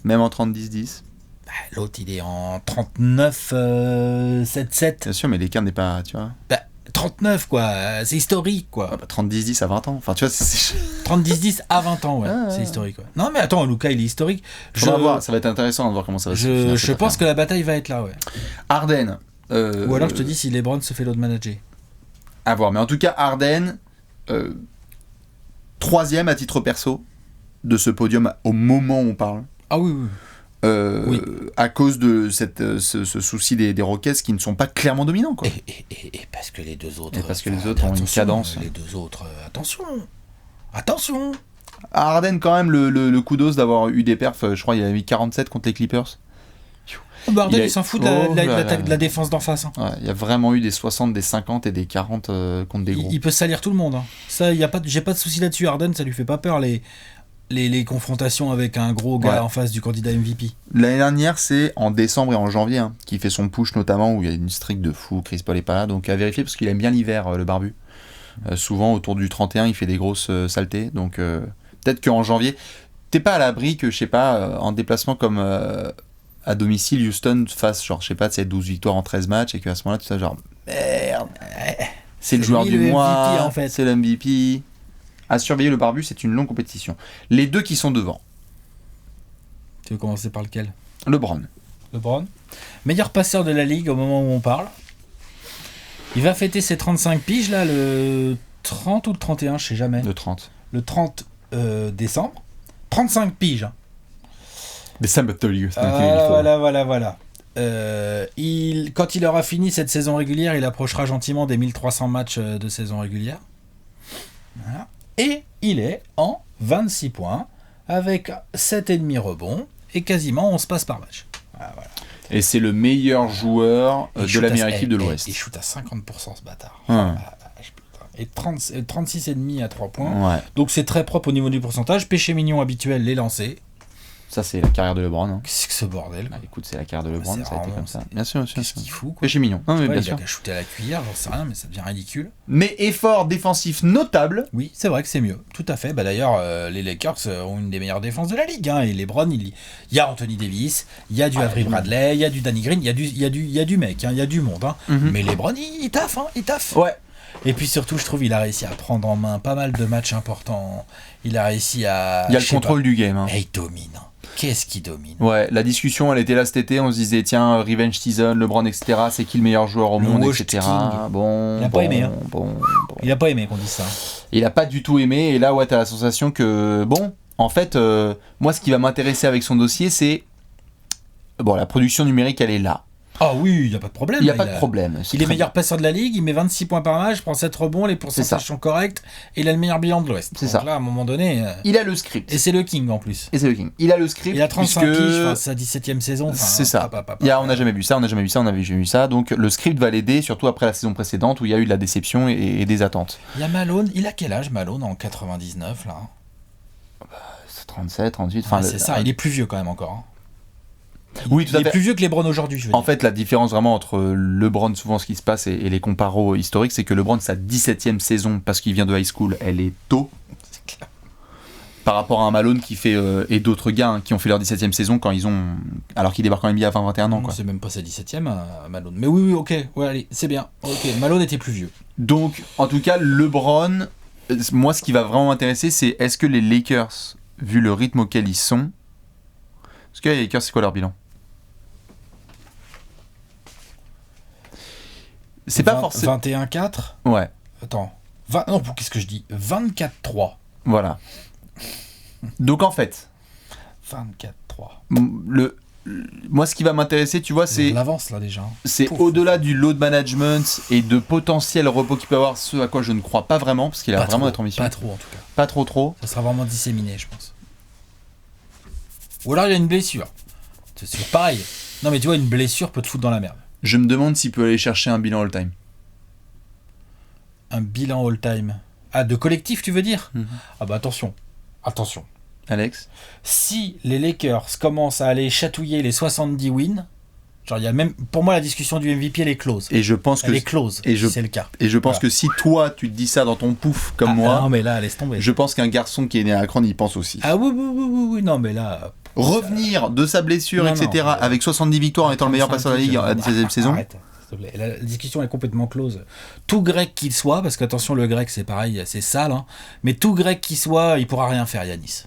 Même en 30-10-10 bah, l'autre, il est en 39-7-7. Bien sûr, mais l'écart n'est pas, tu vois... Bah, 39, quoi. C'est historique, quoi. Ah bah, 30-10-10 à 20 ans. Enfin, tu vois, c'est... 30-10-10 à 20 ans, ouais. C'est historique, ouais. Non, mais attends, Luka, il est historique. Voir, ça va être intéressant de voir comment ça va se faire. Je pense que la bataille va être là, ouais. Harden. Ou alors, je te dis si LeBron se fait load manager. À voir, mais en tout cas, Harden, 3ème à titre perso de ce podium au moment où on parle. Ah oui. À cause de ce souci des Rockets qui ne sont pas clairement dominants, quoi. Et parce que les deux autres... Et parce que les autres ont une cadence. Les deux autres, attention. À Harden, quand même, le kudos d'avoir eu des perfs, je crois il a mis 47 contre les Clippers. Harden, il s'en fout de la défense d'en face. Hein. Ouais, il y a vraiment eu des 60, des 50 et des 40 contre des gros. Il peut salir tout le monde. Hein. Ça, j'ai pas de souci là-dessus. Harden, ça lui fait pas peur les confrontations avec un gros gars en face du candidat MVP. L'année dernière, c'est en décembre et en janvier qui fait son push notamment où il y a une streak de fou. Chris Paul est pas là, donc à vérifier parce qu'il aime bien l'hiver, le barbu. Souvent autour du 31, il fait des grosses saletés. Donc peut-être qu'en janvier, t'es pas à l'abri que, je sais pas, en déplacement comme... à domicile, Houston fasse genre, je sais pas, 12 victoires en 13 matchs et qu'à ce moment-là, tu sais, genre, merde, c'est le joueur du mois, MVP, en fait. C'est le MVP. À surveiller le barbu, c'est une longue compétition. Les deux qui sont devant. Tu veux commencer par lequel? LeBron. Meilleur passeur de la ligue au moment où on parle. Il va fêter ses 35 piges, là, le 30 ou le 31, je sais jamais. Le 30. Le 30 décembre. 35 piges. Hein. Décembre 30. Voilà. Quand il aura fini cette saison régulière, il approchera gentiment des 1300 matchs de saison régulière. Voilà. Et il est en 26 points avec 7,5 rebonds et quasiment 11 passes par match. Voilà. Et c'est le meilleur joueur de la meilleure équipe de l'Ouest. Il shoot à 50% ce bâtard. Hum. Et 36,5 à 3 points. Ouais. Donc c'est très propre au niveau du pourcentage. Péché mignon habituel, les lancers. Ça, c'est la carrière de LeBron. Hein. Qu'est-ce que ce bordel quoi. Écoute, c'est la carrière de LeBron, C'est ça a été vraiment- comme ça. Bien sûr, bien sûr. Qu'est-ce qu'il fout quoi. Péché mignon. Non, mais bien Il a sûr. qu'à shooter à la cuillère, j'en sais rien, mais ça devient ridicule. Mais effort défensif notable. Oui, c'est vrai que c'est mieux. Tout à fait. Bah, d'ailleurs, les Lakers ont une des meilleures défenses de la ligue. Hein, et LeBron, il y a Anthony Davis, il y a du Avery Bradley, il y a du Danny Green, il y a du mec, hein, il y a du monde. Hein. Mhm. Mais LeBron, il taffe. Hein, il taffe. Ouais. Et puis surtout, je trouve qu'il a réussi à prendre en main pas mal de matchs importants. Il a réussi à... Il y a le contrôle du game. Hein. Et il domine. Hein. Qu'est-ce qu'il domine. Ouais, la discussion, elle était là cet été. On se disait, tiens, Revenge Season, LeBron, etc. C'est qui le meilleur joueur au Le monde, Washed etc. King. Bon. Il a pas aimé, hein. Bon. Il a pas aimé qu'on dise ça. Il a pas du tout aimé. Et là, ouais, t'as la sensation que, bon, en fait, moi, ce qui va m'intéresser avec son dossier, c'est. Bon, la production numérique, elle est là. Ah oui, il n'y a pas de problème. Il n'y a là, pas de problème. C'est Il est très meilleur passeur de la ligue, il met 26 points par match, prend 7 rebonds, les ça. pourcentages sont corrects, et il a le meilleur bilan de l'Ouest. C'est Donc ça. là, à un moment donné... Il a le script. Et c'est le King en plus. Et c'est le King. Il a le script. Il a 35 puisque... piges, enfin, c'est sa 17ème saison. Enfin, C'est ça. on On n'a jamais vu ça, on avait jamais vu ça. Donc le script va l'aider, surtout après la saison précédente où il y a eu de la déception et des attentes. Il y a Malone, il a quel âge Malone en 99 là C'est 37, 38. Ouais, c'est ça, il est plus vieux quand même encore. Hein. Oui, tout à Il est fait. plus vieux que LeBron aujourd'hui, je veux En dire. fait, la différence vraiment entre LeBron, souvent ce qui se passe, et les comparos historiques, c'est que LeBron, sa 17e saison, parce qu'il vient de high school, elle est tôt. C'est clair. Par rapport à un Malone qui fait, et d'autres gars hein, qui ont fait leur 17e saison quand ils ont. Alors qu'ils débarquent en NBA à 20-21 ans. Quoi. C'est même pas sa 17ème, Malone. Mais oui, ok, ouais, allez, c'est bien. Ok, Malone était plus vieux. Donc, en tout cas, LeBron, moi, ce qui va vraiment m'intéresser, c'est est-ce que les Lakers, vu le rythme auquel ils sont. Est-ce que les Lakers, c'est quoi leur bilan? C'est pas forcément. 21-4 Ouais, Attends. Non, qu'est-ce que je dis 24-3. voilà. Donc, en fait, 24-3. moi, ce qui va m'intéresser, tu vois, c'est. On l'avance là déjà. C'est Pouf. au-delà du load management et de potentiel repos qu'il peut avoir, ce à quoi je ne crois pas vraiment, parce qu'il a Pas vraiment trop, d'être ambition. Pas trop en tout cas. Pas trop. Ça sera vraiment disséminé, je pense. Ou alors il y a une blessure. C'est sûr, pareil. Non mais tu vois, une blessure peut te foutre dans la merde. Je me demande s'il peut aller chercher un bilan all-time. Un bilan all-time. Ah, de collectif, tu veux dire Mhm. Ah bah attention. Attention. Alex? Si les Lakers commencent à aller chatouiller les 70 wins, genre il y a même... Pour moi, la discussion du MVP, elle est close. Et je pense que, Elle est close, et je- si c'est le cas. et je pense Voilà. que si toi, tu te dis ça dans ton pouf comme moi, Non mais là, laisse tomber. je pense qu'un garçon qui est né à Akron, il pense aussi. Ah oui, non mais là... Revenir de sa blessure, Non, etc., non, avec 70 victoires en étant le meilleur passeur de la Ligue à la 17e saison. Arrête, s'il te plaît. La discussion est complètement close. Tout grec qu'il soit, parce qu'attention, le grec c'est pareil, c'est sale, hein, mais tout grec qu'il soit, il pourra rien faire, Yanis.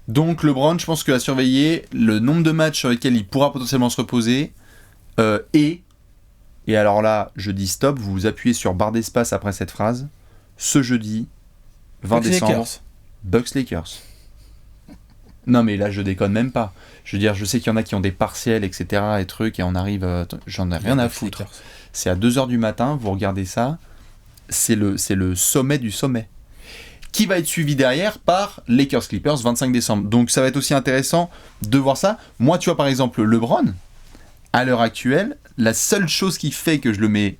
Donc LeBron, je pense qu'à surveiller le nombre de matchs sur lesquels il pourra potentiellement se reposer et alors là, je dis stop, vous vous appuyez sur barre d'espace après cette phrase. Ce jeudi, 20 Bucks décembre, Lakers. Bucks Lakers. Non mais là, je déconne même pas. Je veux dire, je sais qu'il y en a qui ont des partiels, etc. et trucs, et on arrive... j'en ai rien à Bucks foutre. Lakers. C'est à 2h du matin, vous regardez ça, c'est le sommet du sommet. Qui va être suivi derrière par Lakers Clippers 25 décembre. Donc ça va être aussi intéressant de voir ça. Moi, tu vois, par exemple, LeBron, à l'heure actuelle, la seule chose qui fait que je le mets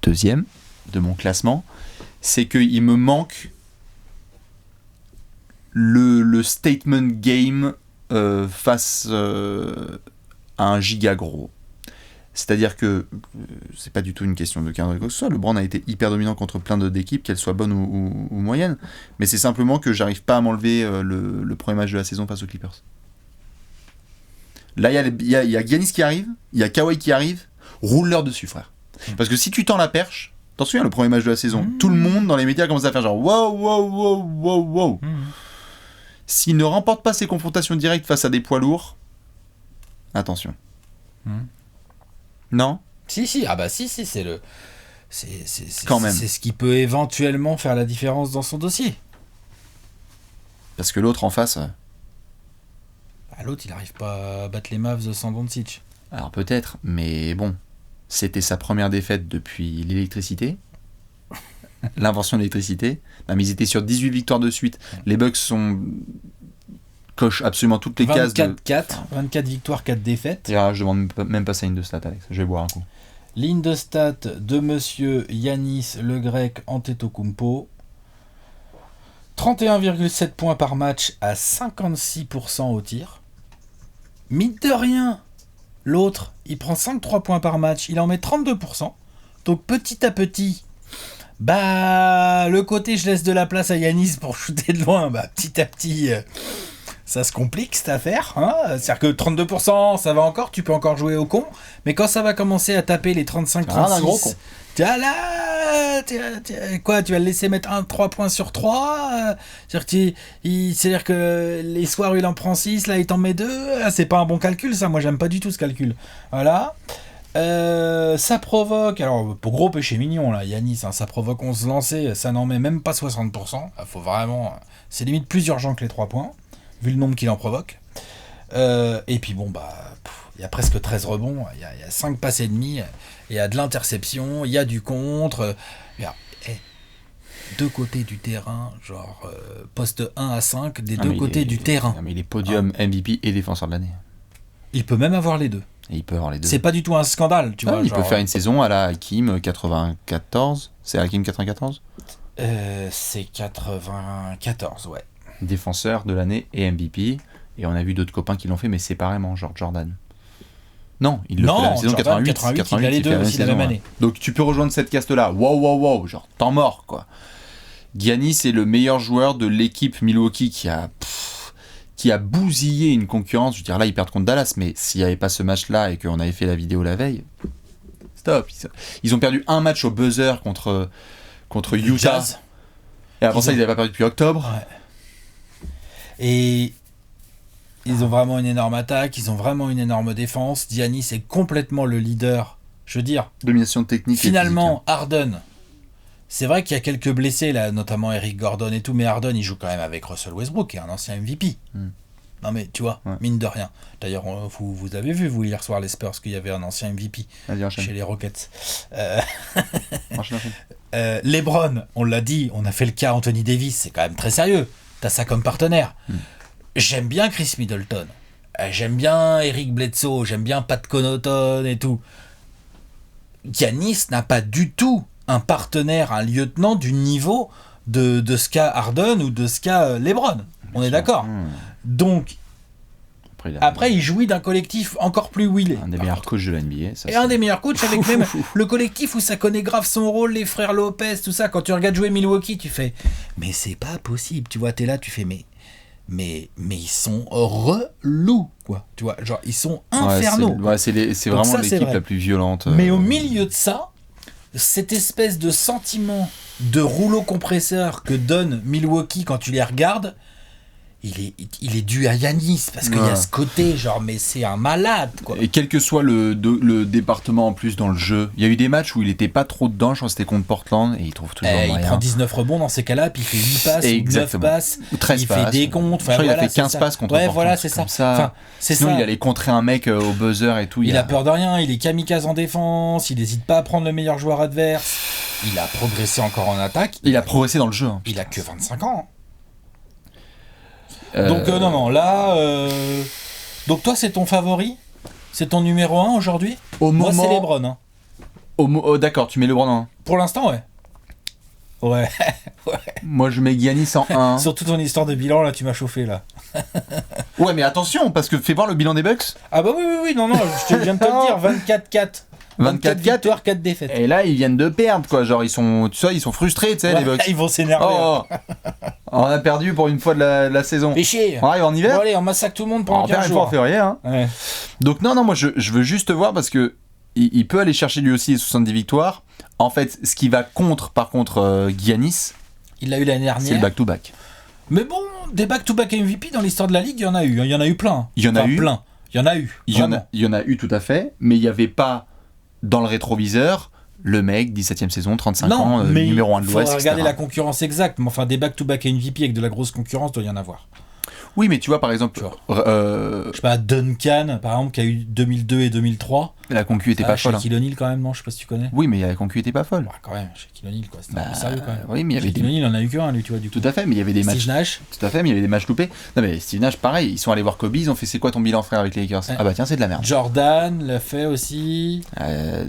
deuxième de mon classement, c'est qu'il me manque le statement game face à un giga gros. C'est-à-dire que c'est pas du tout une question de cadre que ce soit. LeBron a été hyper dominant contre plein d'équipes, qu'elles soient bonnes ou moyennes. Mais c'est simplement que j'arrive pas à m'enlever le premier match de la saison face aux Clippers. Là, il y a Giannis qui arrive, il y a Kawhi qui arrive. Roule-leur dessus, frère. Parce que si tu tends la perche, t'en souviens, le premier match de la saison, tout le monde dans les médias commence à faire genre wow. S'il ne remporte pas ses confrontations directes face à des poids lourds, attention. Non? Si, ah bah si, c'est le... C'est Quand même. C'est ce qui peut éventuellement faire la différence dans son dossier. Parce que l'autre en face... l'autre, il arrive pas à battre les Mavs sans Doncic. Alors peut-être, mais bon, c'était sa première défaite depuis l'électricité. L'invention de l'électricité. Non, mais ils étaient sur 18 victoires de suite. Les Bucks cochent absolument toutes les cases. 24 victoires, 4 défaites. Je demande même pas sa ligne de stats, Alex. Je vais boire un coup. Ligne de stats de monsieur Giannis le Grec Antetokounmpo. 31,7 points par match à 56% au tir. Mine de rien, l'autre, il prend 5-3 points par match, il en met 32%. Donc petit à petit, le côté je laisse de la place à Giannis pour shooter de loin, petit à petit, ça se complique cette affaire. Hein. C'est-à-dire que 32%, ça va encore, tu peux encore jouer au con. Mais quand ça va commencer à taper les 35-36, gros con. Quoi, tu vas le laisser mettre 3 points sur 3 c'est-à-dire que les soirs où il en prend 6, là il t'en met 2. C'est pas un bon calcul, ça. Moi j'aime pas du tout ce calcul. Voilà. Ça provoque, alors pour gros péché mignon là, Giannis, ça provoque 11 lancers, ça n'en met même pas 60%. Faut vraiment, c'est limite plus urgent que les 3 points, vu le nombre qu'il en provoque. Et puis il y a presque 13 rebonds, il y a 5 passes et demi, il y a de l'interception, il y a du contre. Deux côtés du terrain, genre poste 1 à 5, des deux côtés du terrain. Mais il est podium MVP et défenseur de l'année. Il peut même avoir les deux. Et il peut avoir les deux. C'est pas du tout un scandale, tu vois. Il peut faire une saison à la Hakim 94. C'est Hakim 94 C'est 94, ouais. Défenseur de l'année et MVP. Et on a vu d'autres copains qui l'ont fait, mais séparément, genre Jordan. Non, il le fait la saison Jordan, 88, il a les deux aussi la même année. Donc tu peux rejoindre cette caste-là. Wow, genre temps mort, quoi. Giannis est le meilleur joueur de l'équipe Milwaukee qui a bousillé une concurrence. Je veux dire, là, ils perdent contre Dallas, mais s'il n'y avait pas ce match-là et qu'on avait fait la vidéo la veille, stop. Ils ont perdu un match au buzzer contre Utah. Jazz. Et avant ça, ils n'avaient pas perdu depuis octobre. Ouais. Et ils ont vraiment une énorme attaque, ils ont vraiment une énorme défense. Giannis est complètement le leader. Je veux dire, domination technique. Finalement, Harden. C'est vrai qu'il y a quelques blessés, là, notamment Eric Gordon et tout, mais Harden, il joue quand même avec Russell Westbrook, qui est un ancien MVP. Non mais, tu vois, mine de rien. D'ailleurs, vous avez vu, vous, hier soir, les Spurs, qu'il y avait un ancien MVP chez les Rockets. LeBron, on l'a dit, on a fait le cas Anthony Davis, c'est quand même très sérieux. T'as ça comme partenaire. J'aime bien Chris Middleton. J'aime bien Eric Bledsoe, j'aime bien Pat Connaughton et tout. Giannis n'a pas du tout un partenaire, un lieutenant du niveau de ce qu'a Harden ou de ce qu'a LeBron. On est d'accord. Donc, après, il jouit d'un collectif encore plus wheelé. Un des meilleurs coachs de la NBA. Un des meilleurs coachs avec même le collectif où ça connaît grave son rôle, les frères Lopez, tout ça. Quand tu regardes jouer Milwaukee, tu fais « Mais c'est pas possible ». Tu vois, t'es là, tu fais « Mais ils sont relous, quoi. » Tu vois, genre, ils sont infernaux. C'est vraiment l'équipe la plus violente. Mais au milieu de ça, cette espèce de sentiment de rouleau compresseur que donne Milwaukee quand tu les regardes, il est dû à Giannis, parce qu'il y a ce côté, genre, mais c'est un malade, quoi. Et quel que soit le département en plus dans le jeu, il y a eu des matchs où il était pas trop dedans, je crois que c'était contre Portland, et il trouve toujours moyen. Il prend 19 rebonds dans ces cas-là, puis il fait 8 passes, ou 9 passes, ou 13 il passes. fait des comptes. Il a fait 15 passes contre Portland. Voilà, c'est ça. Enfin, sinon, il allait contrer un mec au buzzer et tout. Il a peur de rien, il est kamikaze en défense, il n'hésite pas à prendre le meilleur joueur adverse. Il a progressé encore en attaque. Il a progressé dans le jeu. Il a que 25 ans. Donc non, là... Donc toi, c'est ton favori? C'est ton numéro 1 aujourd'hui? Moi, c'est LeBron. Hein. D'accord, tu mets LeBron en 1. Pour l'instant, ouais. Ouais. Moi, je mets Giannis en 1. Surtout ton histoire de bilan, là, tu m'as chauffé, là. Ouais, mais attention, parce que fais voir le bilan des Bucks. Ah bah oui, non, je viens de te le dire, 24-4. 24 victoires, 4 défaites. Et là, ils viennent de perdre, quoi. Genre, ils sont frustrés, tu sais, les Bucks. Ils vont s'énerver. On a perdu pour une fois de la saison. Fais chier. On arrive en hiver. Bon, allez, on massacre tout le monde pendant 15 jours. en février, hein. Ouais. Donc, non, moi, je veux juste voir parce que il peut aller chercher lui aussi les 70 victoires. En fait, ce qui va par contre, Giannis, il l'a eu l'année dernière. C'est le back-to-back. Mais bon, des back-to-back MVP dans l'histoire de la ligue, il y en a eu. Il y en a eu plein. Il y en a eu plein. Il y en a eu. Il y en a eu tout à fait, mais il n'y avait pas dans le rétroviseur Le mec, 17ème saison, 35 Non, ans, mais numéro 1 de il l'Ouest, faudra regarder etc. la concurrence exacte. Mais enfin, des back-to-back MVP avec de la grosse concurrence, doit y en avoir. Oui, mais tu vois, par exemple, Je sais pas, Duncan, par exemple, qui a eu 2002 et 2003. la concu était pas folle. Shaquille O'Neal, quand même, non? Je sais pas si tu connais. Oui, mais la concu était pas folle. Ouais, quand même, Shaquille O'Neal, quoi. C'était un peu sérieux, quand même. Oui, mais il y avait Shaquille O'Neal, il en a eu qu'un, lui, tu vois, du coup. Tout à fait, mais il y avait des matchs. Steve Nash. Tout à fait, mais il y avait des matchs loupés. Non, mais Steve Nash, pareil, ils sont allés voir Kobe, ils ont fait c'est quoi ton bilan, frère, avec les Lakers? Ouais. Ah bah tiens, c'est de la merde. Jordan l'a fait aussi.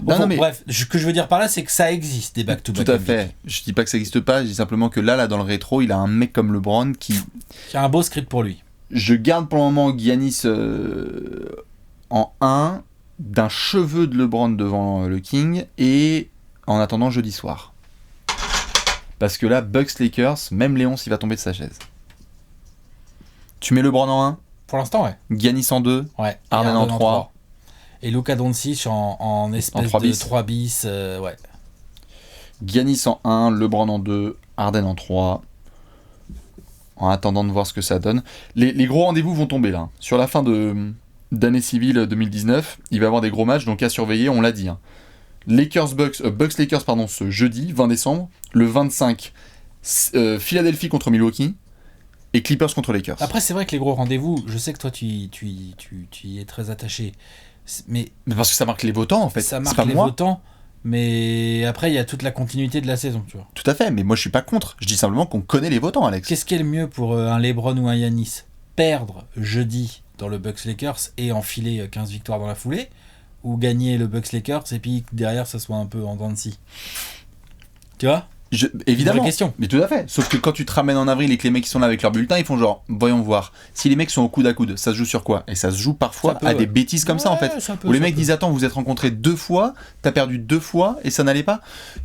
Non, mais. Bref, ce que je veux dire par là, c'est que ça existe, des back-to-back. Tout à fait. Je dis pas que ça existe pas, je dis simplement que là, dans le rétro, il a un mec comme LeBron qui. Qui a un beau script pour lui. Je garde pour le moment Giannis en 1, d'un cheveu de LeBron devant le King, et en attendant jeudi soir. Parce que là, Bucks Lakers, même Léon s'il va tomber de sa chaise. Tu mets LeBron en 1, Pour l'instant, ouais. Giannis en 2, Ouais. Harden en 3. Et Luka Doncic en espèce En 3 de bis. 3 bis, ouais. Giannis en 1, LeBron en 2, Harden en 3. En attendant de voir ce que ça donne. Les gros rendez-vous vont tomber là. Sur la fin d'année civile 2019, il va y avoir des gros matchs, donc à surveiller, on l'a dit. Hein. Bucks Lakers, pardon, ce jeudi 20 décembre. Le 25, Philadelphie contre Milwaukee. Et Clippers contre Lakers. Après, c'est vrai que les gros rendez-vous, je sais que toi, tu y es très attaché. Mais parce que ça marque les votants en fait. ça C'est marque pas les moi. votants. Mais après, il y a toute la continuité de la saison, tu vois. Tout à fait, mais moi je suis pas contre. Je dis simplement qu'on connaît les votants, Alex. Qu'est-ce qui est le mieux pour un LeBron ou un Giannis? Perdre jeudi dans le Bucks Lakers et enfiler 15 victoires dans la foulée, ou gagner le Bucks Lakers et puis derrière ça soit un peu en dents de scie? Tu vois? Évidemment. Vraie question. Mais tout à fait. Sauf que quand tu te ramènes en avril et que les mecs qui sont là avec leur bulletin, ils font genre, voyons voir. Si les mecs sont au coude à coude, ça se joue sur quoi? Et ça se joue parfois Ça peut, à ouais. des bêtises comme ça en fait. Où les mecs disent attends, vous êtes rencontrés 2 fois, t'as perdu 2 fois et ça n'allait pas.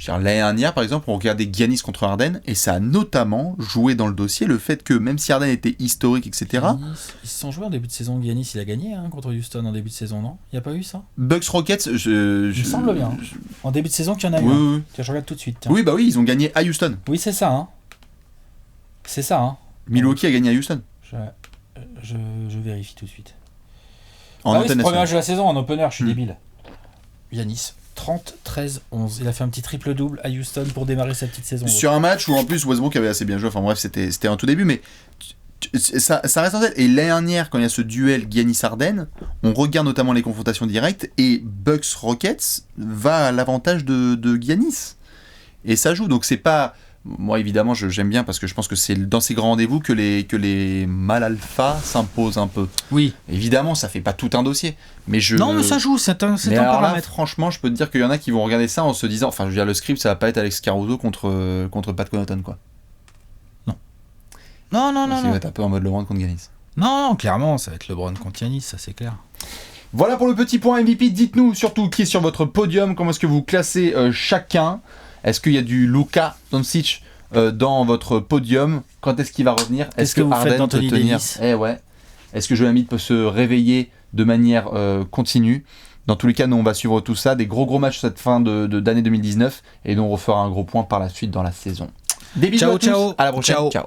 L'année dernière par exemple, on regardait Giannis contre Harden et ça a notamment joué dans le dossier le fait que même si Harden était historique, etc. Giannis, ils se sont joués en début de saison. Giannis, il a gagné contre Houston en début de saison, non? Il n'y a pas eu ça? Bucks Rockets, Il me semble bien. En début de saison qu'il y en a eu. Oui. Tiens, je regarde tout de suite. Tiens. Oui, bah oui, ils ont gagné à Houston. Oui, c'est ça. Hein. C'est ça. Hein. Milwaukee a gagné à Houston. Je vérifie tout de suite. En oui, antenne c'est le premier nationale. match de la saison en opener, je suis débile. Giannis, 30, 13, 11. Il a fait un petit triple-double à Houston pour démarrer sa petite saison. Sur un match où en plus Westbrook avait assez bien joué, enfin bref, c'était un tout début, mais ça reste en tête. Et l'année dernière, quand il y a ce duel Giannis-Harden, on regarde notamment les confrontations directes, et Bucks-Rockets va à l'avantage de Giannis. Et ça joue, donc c'est pas... Moi évidemment j'aime bien parce que je pense que c'est dans ces grands rendez-vous que les mâles alpha s'imposent un peu. Oui. Évidemment ça fait pas tout un dossier, mais Non mais ça joue, c'est un mais alors là, paramètre. franchement je peux te dire qu'il y en a qui vont regarder ça en se disant, enfin je veux dire le script ça va pas être Alex Caruso contre Pat Connaughton quoi. Non, Ça va être un peu en mode LeBron contre Giannis. Non, clairement, ça va être LeBron contre Giannis, ça c'est clair. Voilà pour le petit point MVP. Dites-nous surtout qui est sur votre podium, comment est-ce que vous classez chacun. Est-ce qu'il y a du Luka Doncic dans votre podium? Quand est-ce qu'il va revenir? Qu'est-ce que vous faites d'Anthony Davis? Ouais. Est-ce que Joel Embiid peut se réveiller de manière continue? Dans tous les cas, nous on va suivre tout ça. Des gros matchs cette fin d'année 2019 et donc on refera un gros point par la suite dans la saison. Des bisous à tous. À la prochaine. Ciao. Ciao.